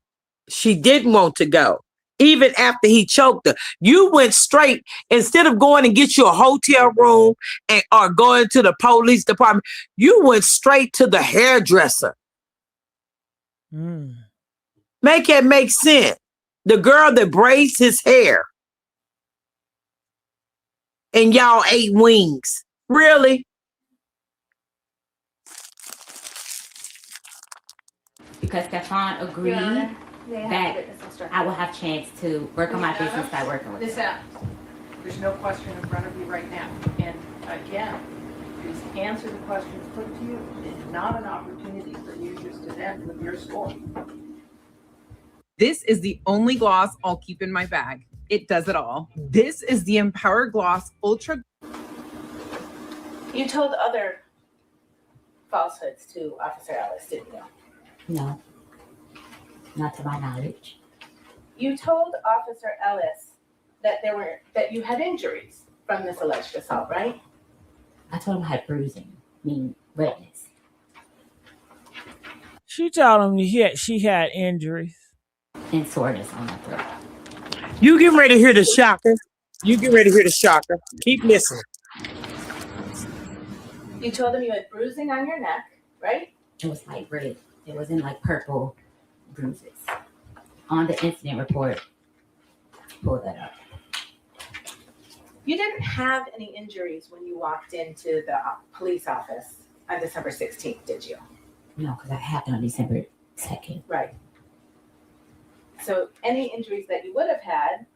Speaker 2: She didn't want to go. Even after he choked her. You went straight, instead of going and get you a hotel room or going to the police department, you went straight to the hairdresser. Make it make sense. The girl that braids his hair. And y'all ate wings. Really?
Speaker 3: Because Stefon agreed. Okay.
Speaker 7: witness instruction.
Speaker 3: I will have chance to work on my business by working with
Speaker 5: This
Speaker 3: them.
Speaker 5: happens. There's no question in front of you right now. And again, please answer the questions put to you. It's not an opportunity for you just to end with your story.
Speaker 9: This is the only gloss I'll keep in my bag. It does it all. This is the Empower Gloss Ultra.
Speaker 7: You told other falsehoods to Officer Ellis, didn't you?
Speaker 3: No, not to my knowledge.
Speaker 7: You told Officer Ellis that you had injuries from this alleged assault, right?
Speaker 3: I told him I had bruising, meaning redness.
Speaker 1: She told him she had injuries.
Speaker 3: And soreness on my throat.
Speaker 2: You get ready to hear the shocker. You get ready to hear the shocker. Keep listening.
Speaker 7: You told him you had bruising on your neck, right?
Speaker 3: It was like red. It wasn't like purple bruises. On the incident report, pull that up.
Speaker 7: You didn't have any injuries when you walked into the police office on December 16th, did you?
Speaker 3: No, because that happened on December 2nd.
Speaker 7: Right. So any injuries that you would have had,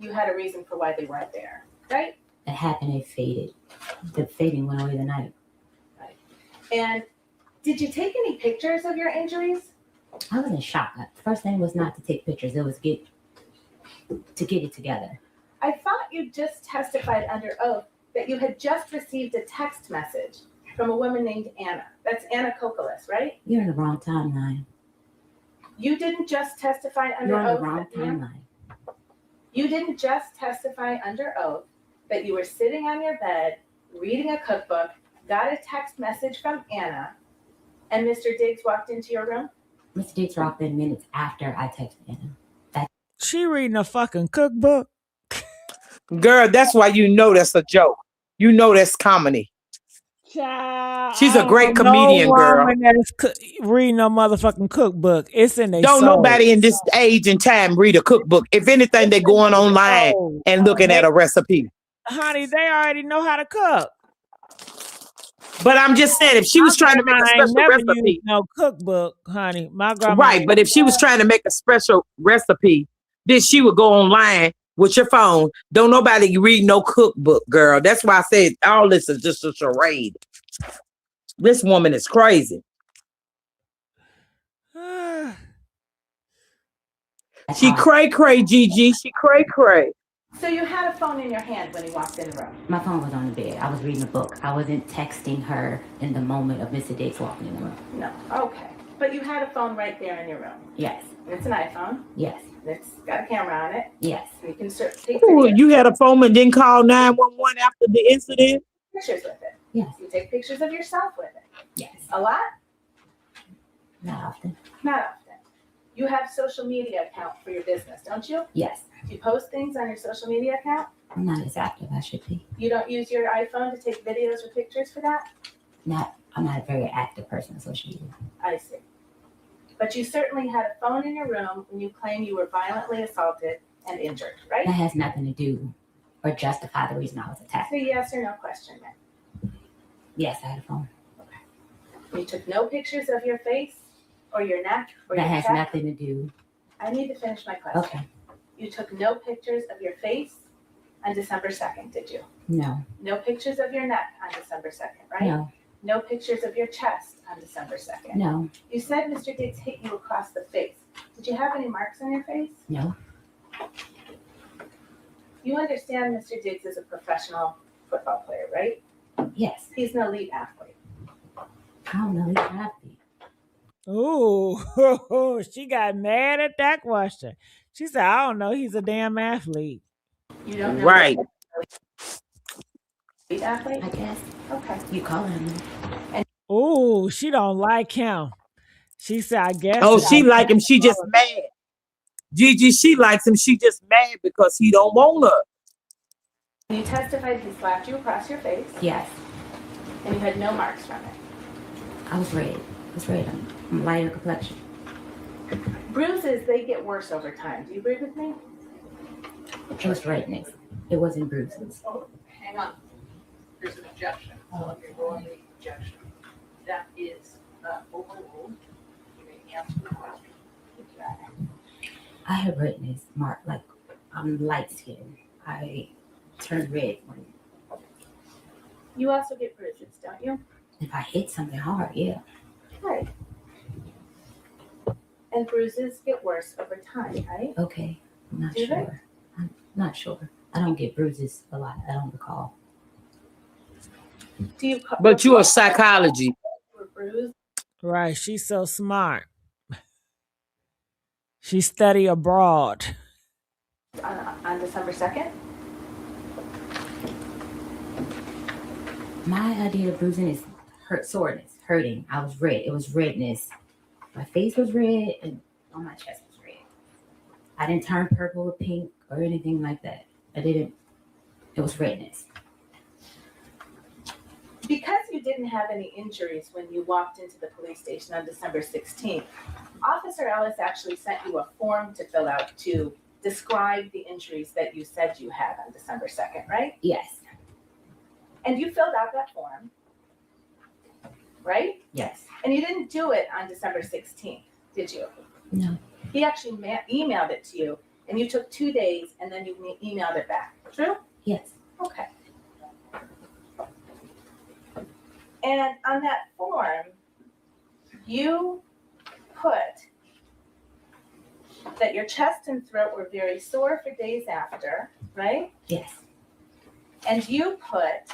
Speaker 7: you had a reason for why they weren't there, right?
Speaker 3: It happened, it faded. The fading went away the night.
Speaker 7: Right. And did you take any pictures of your injuries?
Speaker 3: I was in shock. The first thing was not to take pictures. It was to get it together.
Speaker 7: I thought you just testified under oath that you had just received a text message from a woman named Anna. That's Anna Kokolas, right?
Speaker 3: You're in the wrong timeline.
Speaker 7: You didn't just testify under
Speaker 3: You're on
Speaker 7: oath.
Speaker 3: the wrong timeline.
Speaker 7: You didn't just testify under oath that you were sitting on your bed, reading a cookbook, got a text message from Anna, and Mr. Diggs walked into your room?
Speaker 3: Mr. Diggs walked in minutes after I texted him.
Speaker 1: She reading a fucking cookbook.
Speaker 2: Girl, that's why you know that's a joke. You know that's comedy.
Speaker 1: Child,
Speaker 2: She's a great comedian, girl.
Speaker 1: Reading a motherfucking cookbook. It's in their
Speaker 2: Don't
Speaker 1: soul.
Speaker 2: nobody in this age and time read a cookbook. If anything, they're going online and looking at a recipe.
Speaker 1: Honey, they already know how to cook.
Speaker 2: But I'm just saying, if she was trying to make a special recipe,
Speaker 1: no cookbook, honey. My grandma,
Speaker 2: right? But if she was trying to make a special recipe, then she would go online with your phone. Don't nobody read no cookbook, girl. That's why I said all this is just a charade. This woman is crazy. She cray, Gigi. She cray.
Speaker 7: So you had a phone in your hand when you walked in the room?
Speaker 3: My phone was on the bed. I was reading a book. I wasn't texting her in the moment of Mr. Diggs walking in the room.
Speaker 7: No. Okay. But you had a phone right there in your room?
Speaker 3: Yes.
Speaker 7: It's an iPhone?
Speaker 3: Yes.
Speaker 7: It's got a camera on it?
Speaker 3: Yes.
Speaker 7: You can take
Speaker 2: Ooh, you had a phone and didn't call 911 after the incident?
Speaker 7: pictures with it?
Speaker 3: Yes.
Speaker 7: You take pictures of yourself with it?
Speaker 3: Yes.
Speaker 7: A lot?
Speaker 3: Not often.
Speaker 7: Not often. You have social media account for your business, don't you?
Speaker 3: Yes.
Speaker 7: Do you post things on your social media account?
Speaker 3: I'm not as active as I should be.
Speaker 7: You don't use your iPhone to take videos or pictures for that?
Speaker 3: I'm not a very active person on social media.
Speaker 7: I see. But you certainly had a phone in your room when you claim you were violently assaulted and injured, right?
Speaker 3: That has nothing to do or justify the reason I was attacked.
Speaker 7: It's a yes or no question then.
Speaker 3: Yes, I had a phone.
Speaker 7: You took no pictures of your face or your neck or
Speaker 3: That
Speaker 7: your
Speaker 3: has
Speaker 7: chest?
Speaker 3: nothing to do.
Speaker 7: I need to finish my question.
Speaker 3: Okay.
Speaker 7: You took no pictures of your face on December 2nd, did you?
Speaker 3: No.
Speaker 7: No pictures of your neck on December 2nd, right?
Speaker 3: No.
Speaker 7: No pictures of your chest on December 2nd.
Speaker 3: No.
Speaker 7: You said Mr. Diggs hit you across the face. Did you have any marks on your face?
Speaker 3: No.
Speaker 7: You understand Mr. Diggs is a professional football player, right?
Speaker 3: Yes.
Speaker 7: He's an elite athlete.
Speaker 3: I don't know. He's an athlete.
Speaker 1: Ooh, she got mad at that question. She said, I don't know. He's a damn athlete.
Speaker 7: You don't know?
Speaker 2: Right.
Speaker 7: Elite athlete?
Speaker 3: I guess.
Speaker 7: Okay.
Speaker 3: You calling him.
Speaker 1: Ooh, she don't like him. She said, I guess.
Speaker 2: Oh, she like him. She just mad. Gigi, she likes him. She just mad because he don't want her.
Speaker 7: You testified he slapped you across your face.
Speaker 3: Yes.
Speaker 7: And you had no marks from it.
Speaker 3: I was red. I was red. I'm lighter complexion.
Speaker 7: Bruises, they get worse over time. Do you agree with me?
Speaker 3: It was redness. It wasn't bruises.
Speaker 5: Oh, hang on. There's an objection. You're going to the objection. That is overruled. You may answer the question.
Speaker 3: I have redness, mark, like I'm light skinned. I turn red when
Speaker 7: You also get bruises, don't you?
Speaker 3: if I hit something hard, yeah.
Speaker 7: Right. And bruises get worse over time, right?
Speaker 3: Okay. I'm not
Speaker 7: Do they?
Speaker 3: sure. I'm not sure. I don't get bruises a lot. I don't recall.
Speaker 7: Do you?
Speaker 2: But you are psychology.
Speaker 7: Were bruised
Speaker 1: Right. She's so smart. She study abroad.
Speaker 7: on December 2nd?
Speaker 3: My idea of bruising is soreness, hurting. I was red. It was redness. My face was red and on my chest was red. I didn't turn purple or pink or anything like that. I didn't. It was redness.
Speaker 7: Because you didn't have any injuries when you walked into the police station on December 16th, Officer Ellis actually sent you a form to fill out to describe the injuries that you said you had on December 2nd, right?
Speaker 3: Yes.
Speaker 7: And you filled out that form, right?
Speaker 3: Yes.
Speaker 7: And you didn't do it on December 16th, did you?
Speaker 3: No.
Speaker 7: He actually emailed it to you, and you took 2 days, and then you emailed it back. True?
Speaker 3: Yes.
Speaker 7: Okay. And on that form, you put that your chest and throat were very sore for days after, right?
Speaker 3: Yes.
Speaker 7: And you put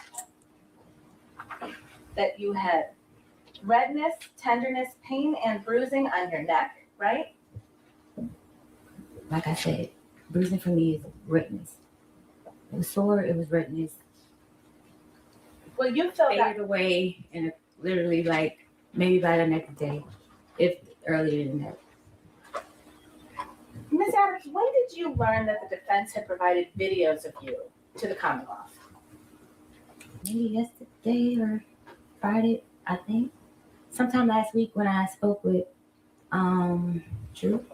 Speaker 7: that you had redness, tenderness, pain, and bruising on your neck, right?
Speaker 3: Like I said, bruising for me is redness. It was sore. It was redness.
Speaker 7: Well, you filled out.
Speaker 3: Faded away, and literally like maybe by the next day, if earlier than that.
Speaker 7: Ms. Adams, when did you learn that the defense had provided videos of you to the Commonwealth?
Speaker 3: Maybe yesterday or Friday, I think. Sometime last week when I spoke with Drew.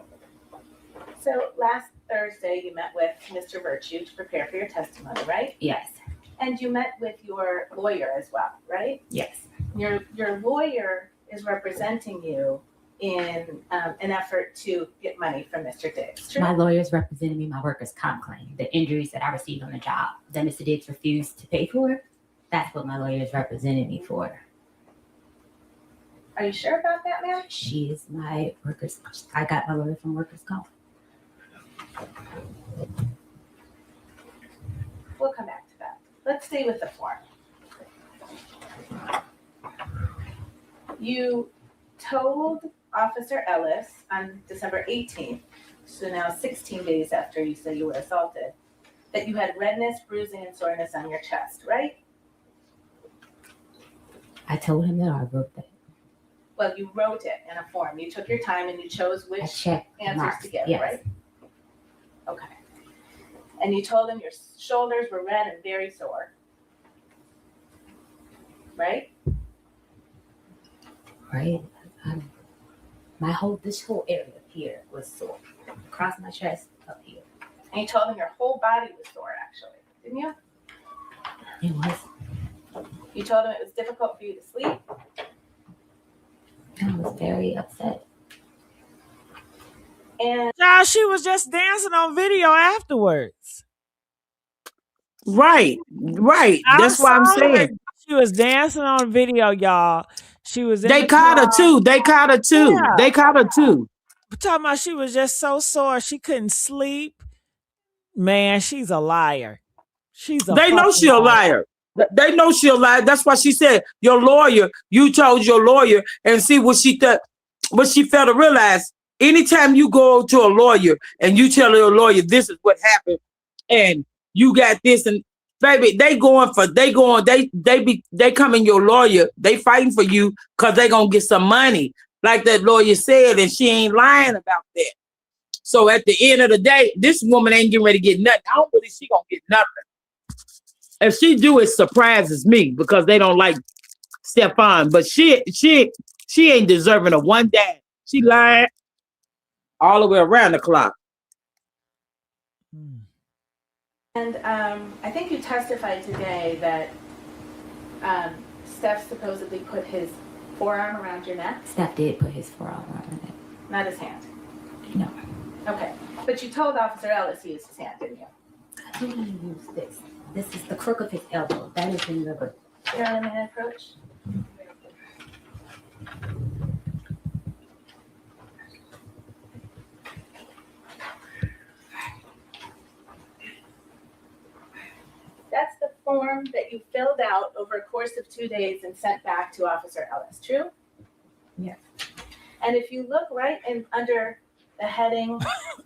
Speaker 7: So last Thursday, you met with Mr. Virtue to prepare for your testimony, right?
Speaker 3: Yes.
Speaker 7: And you met with your lawyer as well, right?
Speaker 3: Yes.
Speaker 7: Your lawyer is representing you in an effort to get money from Mr. Diggs. True?
Speaker 3: My lawyer's representing me my workers' comp claim, the injuries that I received on the job that Mr. Diggs refused to pay for. That's what my lawyer is representing me for.
Speaker 7: Are you sure about that, ma'am?
Speaker 3: She is my workers. I got my lawyer from workers' comp.
Speaker 7: We'll come back to that. Let's stay with the form. You told Officer Ellis on December 18th, so now 16 days after you say you were assaulted, that you had redness, bruising, and soreness on your chest, right?
Speaker 3: I told him that I wrote that.
Speaker 7: Well, you wrote it in a form. You took your time and you chose
Speaker 3: I
Speaker 7: which
Speaker 3: checked
Speaker 7: answers
Speaker 3: marks.
Speaker 7: to give,
Speaker 3: Yes.
Speaker 7: right? Okay. And you told him your shoulders were red and very sore, right?
Speaker 3: Right. This whole area here was sore. Across my chest, up here.
Speaker 7: And you told him your whole body was sore, actually, didn't you?
Speaker 3: It was.
Speaker 7: You told him it was difficult for you to sleep.
Speaker 3: I was very upset.
Speaker 7: And
Speaker 1: Y'all, she was just dancing on video afterwards.
Speaker 2: Right. That's why I'm saying.
Speaker 1: She was dancing on video, y'all. She was in
Speaker 2: They
Speaker 1: the
Speaker 2: caught her
Speaker 1: car.
Speaker 2: too. They caught her too.
Speaker 1: Yeah.
Speaker 2: They caught her too.
Speaker 1: We're talking about she was just so sore she couldn't sleep. Man, she's a liar. She's a
Speaker 2: They know
Speaker 1: fucking
Speaker 2: she a liar. They know she a liar. That's why she said, your lawyer, you told your lawyer, and see what she thought, what she failed to realize. Anytime you go to a lawyer and you tell your lawyer this is what happened and you got this, and baby, they coming your lawyer, they fighting for you because they gonna get some money. Like that lawyer said, and she ain't lying about that. So at the end of the day, this woman ain't getting ready to get nothing. I don't believe she gonna get nothing. If she do, it surprises me because they don't like Stefon. But she ain't deserving of one dime. She lying all the way around the clock.
Speaker 7: And I think you testified today that Steph supposedly put his forearm around your neck,
Speaker 3: Steph did put his forearm around my neck.
Speaker 7: not his hand.
Speaker 3: No.
Speaker 7: Okay. But you told Officer Ellis he used his hand, didn't you?
Speaker 3: I told him to use this. This is the crook of his elbow. That is in the
Speaker 7: Carolyn, may I approach? That's the form that you filled out over a course of 2 days and sent back to Officer Ellis, true?
Speaker 3: Yes.
Speaker 7: And if you look right in under the heading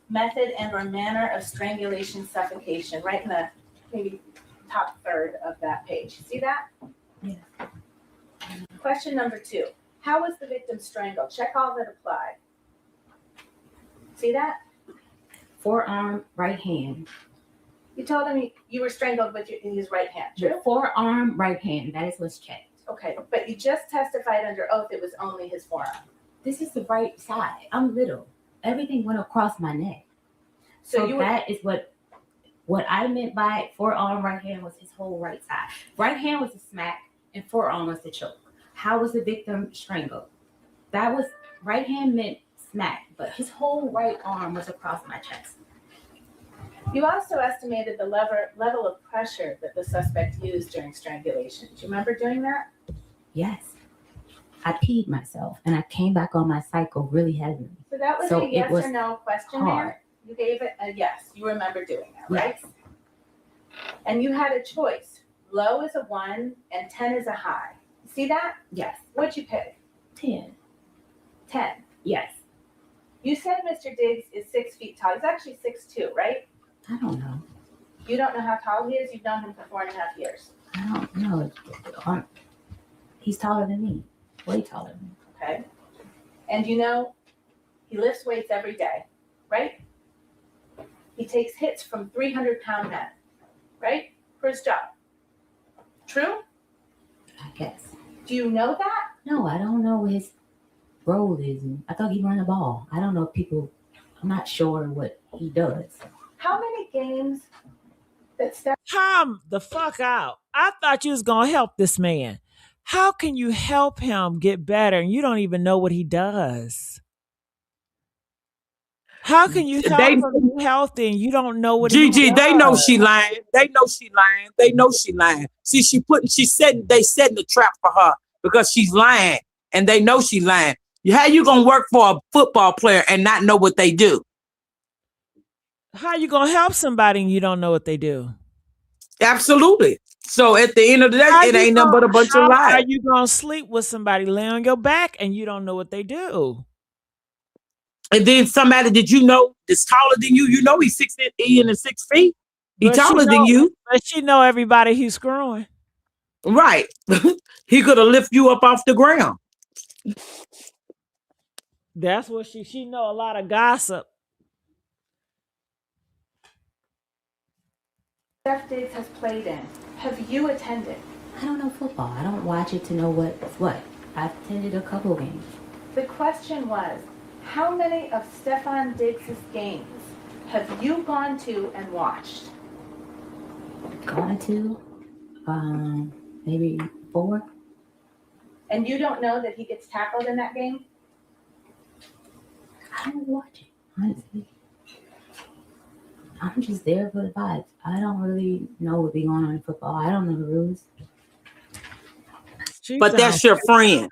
Speaker 7: method and or manner of strangulation suffocation, right in the maybe top third of that page. See that?
Speaker 3: Yes.
Speaker 7: Question number 2. How was the victim strangled? Check all that applied. See that?
Speaker 3: Forearm, right hand.
Speaker 7: You told him you were strangled with his right hand, true?
Speaker 3: With forearm, right hand. That is what's checked.
Speaker 7: Okay, but you just testified under oath it was only his forearm.
Speaker 3: This is the right side. I'm little. Everything went across my neck. So that is what I meant by forearm, right hand was his whole right side. Right hand was the smack and forearm was the choke. How was the victim strangled? That was right hand meant smack, but his whole right arm was across my chest.
Speaker 7: You also estimated the level of pressure that the suspect used during strangulation. Do you remember doing that?
Speaker 3: Yes. I peed myself and I came back on my cycle really heavily.
Speaker 7: So that was a yes or no question there? You gave it a yes. You remember doing that, right? Yes. And you had a choice. Low is a 1 and 10 is a high. See that?
Speaker 3: Yes.
Speaker 7: What'd you pick?
Speaker 3: 10.
Speaker 7: 10.
Speaker 3: Yes.
Speaker 7: You said Mr. Diggs is 6 feet tall. He's actually 6'2", right?
Speaker 3: I don't know.
Speaker 7: You don't know how tall he is? You've known him for 4.5 years.
Speaker 3: I don't know. He's taller than me. Way taller than me.
Speaker 7: Okay. And you know he lifts weights every day, right? He takes hits from 300-pound men, right? For his job. True?
Speaker 3: I guess.
Speaker 7: Do you know that?
Speaker 3: No, I don't know what his role is. I thought he ran the ball. I don't know people. I'm not sure what he does.
Speaker 7: How many games that
Speaker 1: Come the fuck out. I thought you was going to help this man. How can you help him get better and you don't even know what he does? How can you help him be healthy and you don't know what he does?
Speaker 2: They know she lying. They know she lying. They know she lying. See, they setting the trap for her because she's lying and they know she lying. How you gonna work for a football player and not know what they do?
Speaker 1: How you gonna help somebody and you don't know what they do?
Speaker 2: Absolutely. So at the end of the day, it ain't nothing but a bunch of lies.
Speaker 1: How are you gonna sleep with somebody, lay on your back, and you don't know what they do?
Speaker 2: And then somebody that you know is taller than you, you know he's 6 feet. He's taller than you.
Speaker 1: But she know everybody he's screwing.
Speaker 2: Right. He could have lifted you up off the ground.
Speaker 1: That's what she know a lot of gossip.
Speaker 7: Steph Diggs has played in, have you attended?
Speaker 3: I don't know football. I don't watch it to know what's what. I've attended a couple of games.
Speaker 7: The question was, how many of Stefon Diggs' games have you gone to and watched?
Speaker 3: Gone to? Maybe 4.
Speaker 7: And you don't know that he gets tackled in that game?
Speaker 3: I don't watch it, honestly. I'm just there for the vibes. I don't really know what be going on in football. I don't know the rules.
Speaker 2: But that's your friend.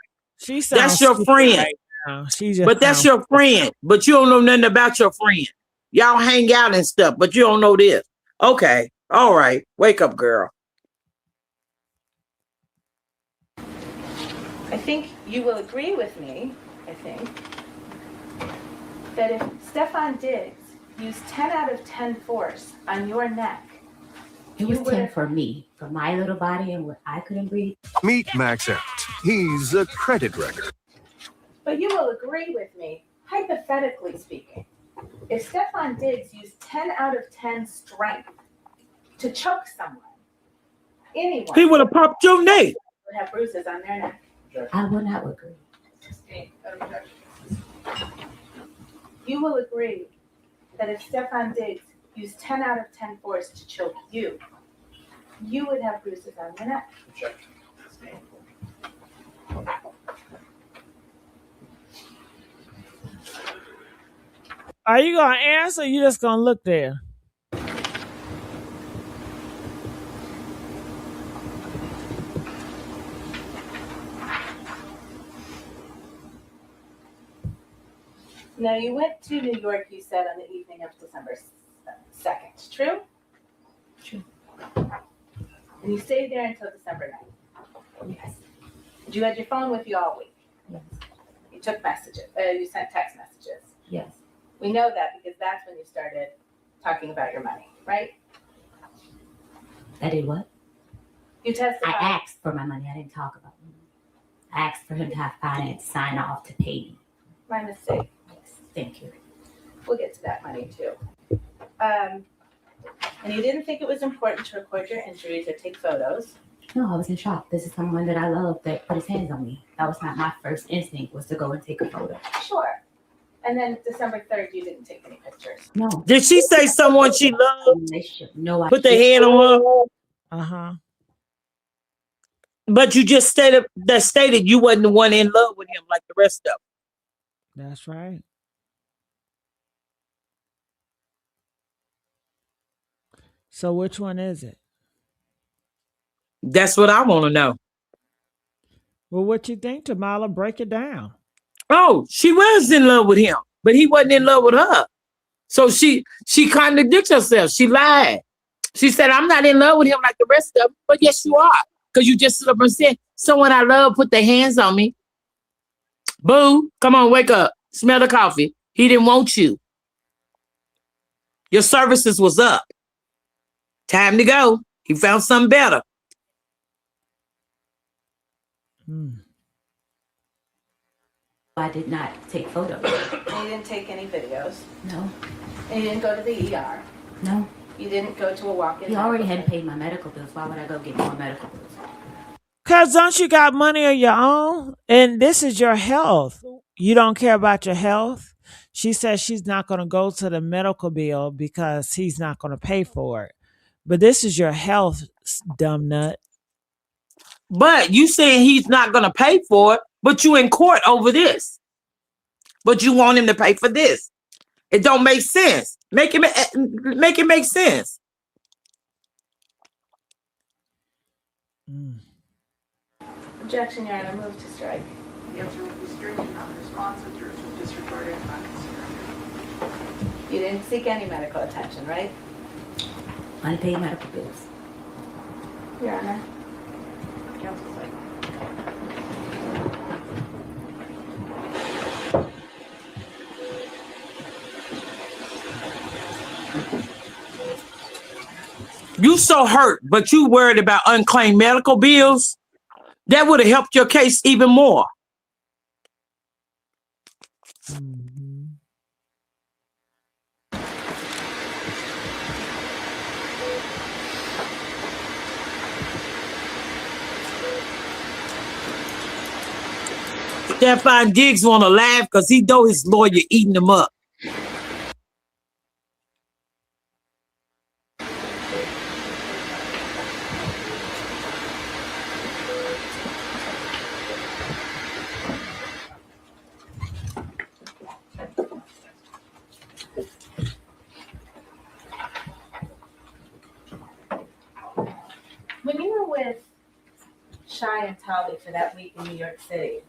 Speaker 2: That's your friend.
Speaker 1: Right,
Speaker 2: but that's your friend. But you don't know nothing about your friend. Y'all hang out and stuff, but you don't know this. Okay. All right. Wake up, girl.
Speaker 7: I think you will agree with me, that if Stefon Diggs used 10 out of 10 force on your neck,
Speaker 3: it was 10 for me, for my little body and what I couldn't breathe.
Speaker 10: Meet Max out. He's a credit wrecker.
Speaker 7: But you will agree with me, hypothetically speaking, if Stefon Diggs used 10 out of 10 strength to choke someone, anyone,
Speaker 2: he would have popped your neck.
Speaker 7: Would have bruises on their neck.
Speaker 3: I would not agree.
Speaker 7: You will agree that if Stefon Diggs used 10 out of 10 force to choke you, you would have bruises on your neck.
Speaker 1: Are you gonna answer? Or you just gonna look there?
Speaker 7: Now, you went to New York, you said, on the evening of December 2nd, true?
Speaker 3: True.
Speaker 7: And you stayed there until December 9th.
Speaker 3: Yes.
Speaker 7: You had your phone with you all week.
Speaker 3: Yes.
Speaker 7: You took messages, you sent text messages.
Speaker 3: Yes.
Speaker 7: We know that because that's when you started talking about your money, right?
Speaker 3: I did what?
Speaker 7: You testified.
Speaker 3: I asked for my money. I didn't talk about money. I asked for him to have finance sign off to pay me.
Speaker 7: My mistake.
Speaker 3: Yes. Thank you.
Speaker 7: We'll get to that money too. And you didn't think it was important to record your injuries or take photos.
Speaker 3: No, I was in shock. This is someone that I love that put his hands on me. That was not my first instinct, was to go and take a photo.
Speaker 7: Sure. And then December 3rd, you didn't take any pictures.
Speaker 3: No.
Speaker 2: Did she say someone she loved?
Speaker 3: No, I
Speaker 2: Put their hand on her?
Speaker 1: Uh-huh.
Speaker 2: But you just stated you wasn't the one in love with him like the rest of them.
Speaker 1: That's right. So which one is it?
Speaker 2: That's what I want to know.
Speaker 1: Well, what you think, Tamala? Break it down.
Speaker 2: Oh, she was in love with him, but he wasn't in love with her. So she contradicts herself. She lied. She said, I'm not in love with him like the rest of them, but yes, you are. Because you just stood up and said, someone I love put their hands on me. Boo, come on, wake up. Smell the coffee. He didn't want you. Your services was up. Time to go. He found something better.
Speaker 3: I did not take photos.
Speaker 7: And you didn't take any videos.
Speaker 3: No.
Speaker 7: And you didn't go to the ER.
Speaker 3: No.
Speaker 7: You didn't go to a walk-in.
Speaker 3: He already had paid my medical bills. Why would I go get more medical bills?
Speaker 1: Because don't you got money of your own? And this is your health. You don't care about your health? She says she's not going to go to the medical bill because he's not going to pay for it. But this is your health, dumb nut.
Speaker 2: But you saying he's not going to pay for it, but you in court over this. But you want him to pay for this. It don't make sense. Make it make sense.
Speaker 7: Objection, Your Honor. Move to strike.
Speaker 5: The answer will be stricken, non-responsive, jurors will disregard it, not consider it.
Speaker 7: You didn't seek any medical attention, right?
Speaker 3: Unpaid medical bills.
Speaker 7: Your Honor.
Speaker 5: Counsel's like,
Speaker 2: You so hurt, but you worried about unclaimed medical bills? That would have helped your case even more. Stefon Diggs want to laugh because he know his lawyer eating him up.
Speaker 7: When you were with Shy and Tali for that week in New York City,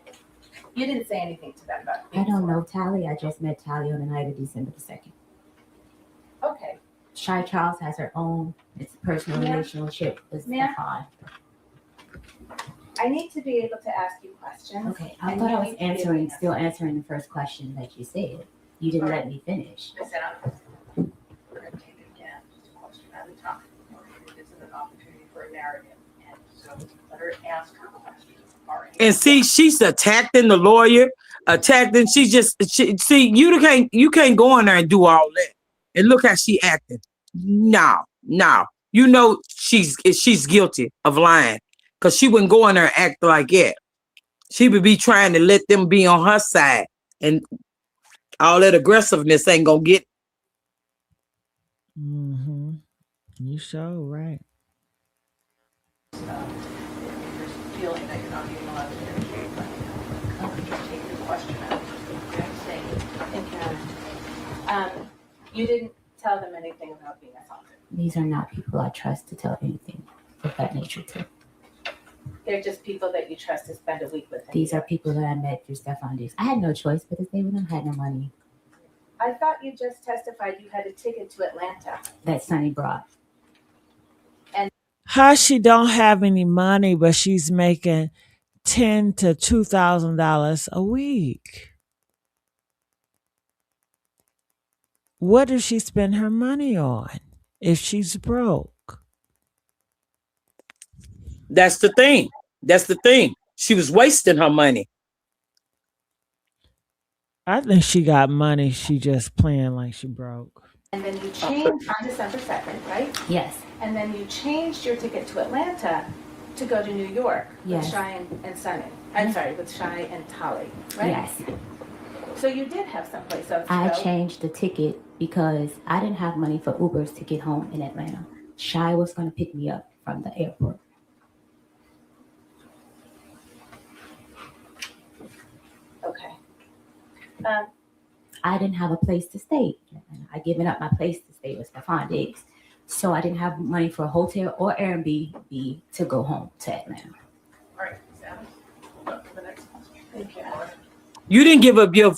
Speaker 7: you didn't say anything to them about
Speaker 3: I don't know Tally. I just met Tally on the night of December the 2nd.
Speaker 7: Okay.
Speaker 3: Shy Charles has her own. It's a personal relationship with Stefon.
Speaker 7: I need to be able to ask you questions.
Speaker 3: Okay, I thought I was still answering the first question that you said. You didn't let me finish.
Speaker 5: I said, I'm going to take it again, just a question at a time. This is an opportunity for a narrative. And so let her ask her question.
Speaker 2: And see, she's attacking the lawyer, attacking. See, you can't go in there and do all that. And look how she acting. No. You know she's guilty of lying because she wouldn't go in there and act like that. She would be trying to let them be on her side, and all that aggressiveness ain't gonna get.
Speaker 1: You sure right.
Speaker 5: Feeling that you're not being allowed to negotiate, but just take your question out. Okay, stay.
Speaker 7: Thank you, Honor. You didn't tell them anything about being assaulted.
Speaker 3: These are not people I trust to tell anything of that nature to.
Speaker 7: They're just people that you trust to spend a week with.
Speaker 3: These are people that I met through Stefon Diggs. I had no choice because they wouldn't have had no money.
Speaker 7: I thought you just testified you had a ticket to Atlanta.
Speaker 3: That Sonny brought.
Speaker 1: How she don't have any money, but she's making $10,000 to $2,000 a week? What does she spend her money on if she's broke?
Speaker 2: That's the thing. That's the thing. She was wasting her money.
Speaker 1: I think she got money. She just playing like she broke.
Speaker 7: And then you changed on December 2nd, right?
Speaker 3: Yes.
Speaker 7: And then you changed your ticket to Atlanta to go to New York
Speaker 3: Yes.
Speaker 7: with Shy and Sonny. I'm sorry, with Shy and Tolly, right?
Speaker 3: Yes.
Speaker 7: So you did have someplace else to
Speaker 3: I
Speaker 7: go.
Speaker 3: changed the ticket because I didn't have money for Ubers to get home in Atlanta. Shy was going to pick me up from the airport.
Speaker 7: Okay.
Speaker 3: I didn't have a place to stay. I given up my place to stay with Stefon Diggs. So I didn't have money for a hotel or Airbnb to go home to Atlanta.
Speaker 5: All right, Sam, up to the next one.
Speaker 7: Thank you.
Speaker 2: You didn't give up your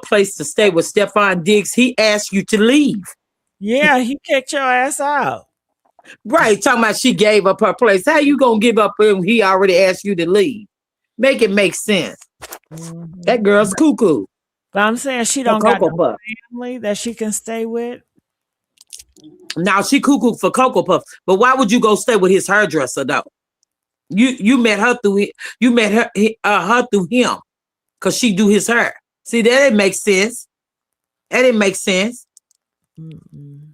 Speaker 2: place to stay with Stefon Diggs. He asked you to leave.
Speaker 1: Yeah, he kicked your ass out.
Speaker 2: Right, talking about she gave up her place. How you gonna give up when he already asked you to leave? Make it make sense.
Speaker 1: Mm-hmm.
Speaker 2: That girl's cuckoo.
Speaker 1: But I'm saying she don't got no family that she can stay with.
Speaker 2: Now she cuckoo for Cocoa Puff. But why would you go stay with his hairdresser though? You met her through her through him because she do his hair. See, that didn't make sense. That didn't make sense.
Speaker 1: Mm-mm.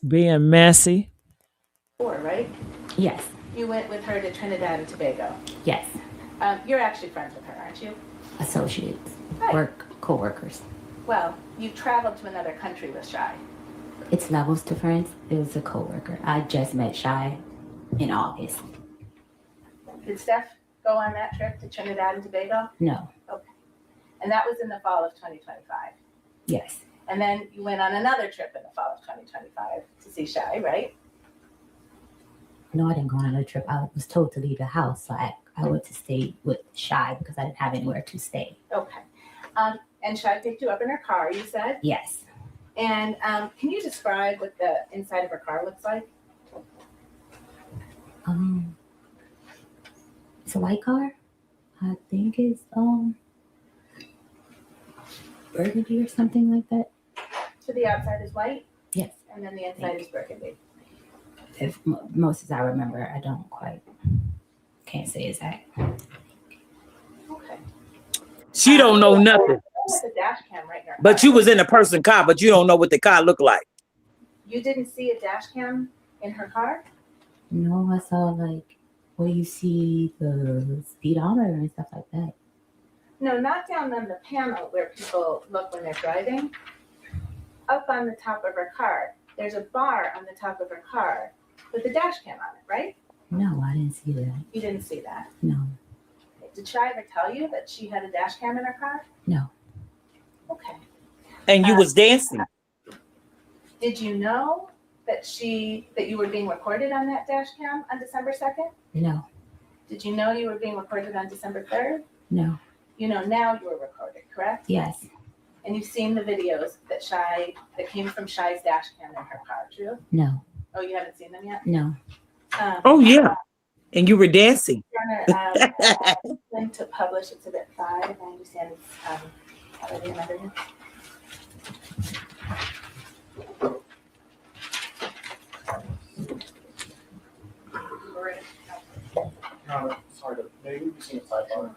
Speaker 1: Being messy.
Speaker 7: Right?
Speaker 3: Yes.
Speaker 7: You went with her to Trinidad and Tobago.
Speaker 3: Yes.
Speaker 7: You're actually friends with her, aren't you?
Speaker 3: Associates.
Speaker 7: Right.
Speaker 3: Co-workers.
Speaker 7: Well, you traveled to another country with Shy.
Speaker 3: It's levels to friends. It was a co-worker. I just met Shy in August.
Speaker 7: Did Steph go on that trip to Trinidad and Tobago?
Speaker 3: No.
Speaker 7: Okay. And that was in the fall of 2025.
Speaker 3: Yes.
Speaker 7: And then you went on another trip in the fall of 2025 to see Shy, right?
Speaker 3: No, I didn't go on another trip. I was told to leave the house, so I went to stay with Shy because I didn't have anywhere to stay.
Speaker 7: Okay. And Shy picked you up in her car, you said?
Speaker 3: Yes.
Speaker 7: And can you describe what the inside of her car looks like?
Speaker 3: It's a white car. I think it's burgundy or something like that.
Speaker 7: So the outside is white?
Speaker 3: Yes.
Speaker 7: And then the inside is burgundy.
Speaker 3: If most as I remember, I can't say exact.
Speaker 7: Okay.
Speaker 2: She don't know nothing.
Speaker 7: With the dash cam right in her car.
Speaker 2: But you was in a person car, but you don't know what the car looked like.
Speaker 7: You didn't see a dash cam in her car?
Speaker 3: No, I saw like where you see the speedometer and stuff like that.
Speaker 7: No, not down on the panel where people look when they're driving. Up on the top of her car. There's a bar on the top of her car with a dash cam on it, right?
Speaker 3: No, I didn't see that.
Speaker 7: You didn't see that?
Speaker 3: No.
Speaker 7: Did Shy ever tell you that she had a dash cam in her car?
Speaker 3: No.
Speaker 7: Okay.
Speaker 2: And you was dancing.
Speaker 7: Did you know that you were being recorded on that dash cam on December 2nd?
Speaker 3: No.
Speaker 7: Did you know you were being recorded on December 3rd?
Speaker 3: No.
Speaker 7: You know now you were recorded, correct?
Speaker 3: Yes.
Speaker 7: And you've seen the videos that came from Shy's dash cam in her car, true?
Speaker 3: No.
Speaker 7: Oh, you haven't seen them yet?
Speaker 3: No.
Speaker 2: Oh yeah. And you were dancing.
Speaker 7: Link to publish Exhibit 5. I understand it's already in evidence.
Speaker 4: Sorry, maybe we've seen a sidebar.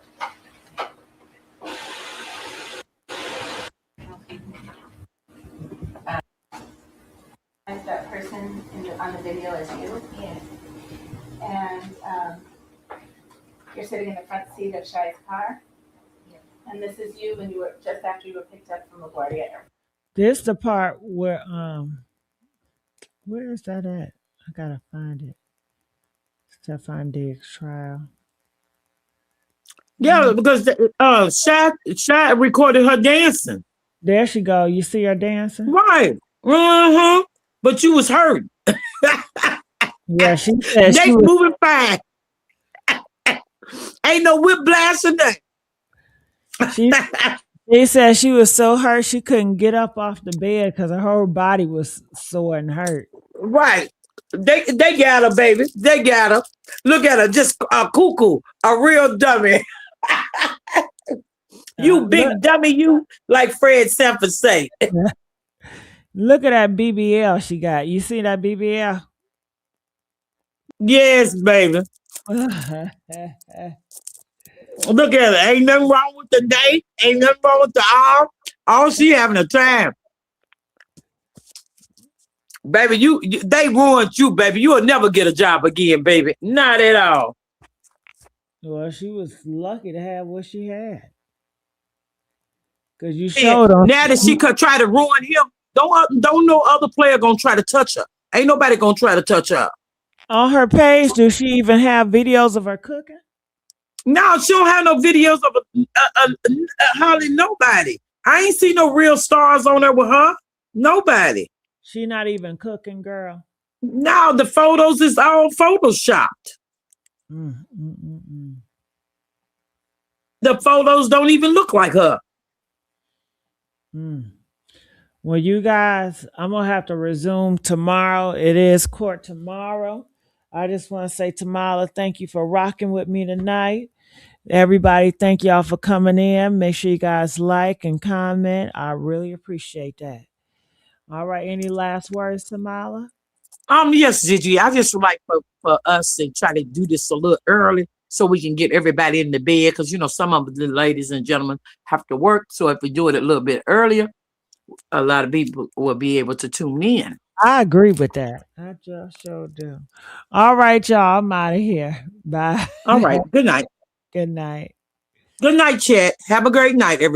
Speaker 7: Is that person on the video as you?
Speaker 3: Yes.
Speaker 7: And you're sitting in the front seat of Shy's car?
Speaker 3: Yes.
Speaker 7: And this is you when you were just after you were picked up from LaGuardia Airport.
Speaker 1: This is the part where where is that at? I gotta find it. Stefon Diggs trial.
Speaker 2: Yeah, because Shad recorded her dancing.
Speaker 1: There she go. You see her dancing?
Speaker 2: Right. Uh-huh. But you was hurt.
Speaker 1: Yeah, she said
Speaker 2: They
Speaker 1: she was.
Speaker 2: moving fast. Ain't no whiplash in that.
Speaker 1: She said she was so hurt she couldn't get up off the bed because her whole body was sore and hurt.
Speaker 2: Right. They got her, baby. They got her. Look at her, just a cuckoo, a real dummy. You big dummy, you, like Fred Sanford say.
Speaker 1: Look at that BBL she got. You see that BBL?
Speaker 2: Yes, baby. Look at it. Ain't nothing wrong with the day. Ain't nothing wrong with the arm. All she having a time. Baby, they ruined you, baby. You'll never get a job again, baby. Not at all.
Speaker 1: Well, she was lucky to have what she had. Because you showed her.
Speaker 2: Now that she could try to ruin him, don't no other player gonna try to touch her. Ain't nobody gonna try to touch her.
Speaker 1: On her page, does she even have videos of her cooking?
Speaker 2: No, she don't have no videos of hardly nobody. I ain't seen no real stars on there with her. Nobody.
Speaker 1: She not even cooking, girl.
Speaker 2: No, the photos is all photoshopped. The photos don't even look like her.
Speaker 1: Well, you guys, I'm going to have to resume tomorrow. It is court tomorrow. I just want to say, Tamala, thank you for rocking with me tonight. Everybody, thank y'all for coming in. Make sure you guys like and comment. I really appreciate that. All right. Any last words, Tamala?
Speaker 2: Yes, Gigi. I just would like for us to try to do this a little early so we can get everybody in the bed because, some of the ladies and gentlemen have to work. So if we do it a little bit earlier, a lot of people will be able to tune in.
Speaker 1: I agree with that. I just sure do. All right, y'all. I'm out of here. Bye.
Speaker 2: All right. Good night.
Speaker 1: Good night.
Speaker 2: Good night, chat. Have a great night, everybody.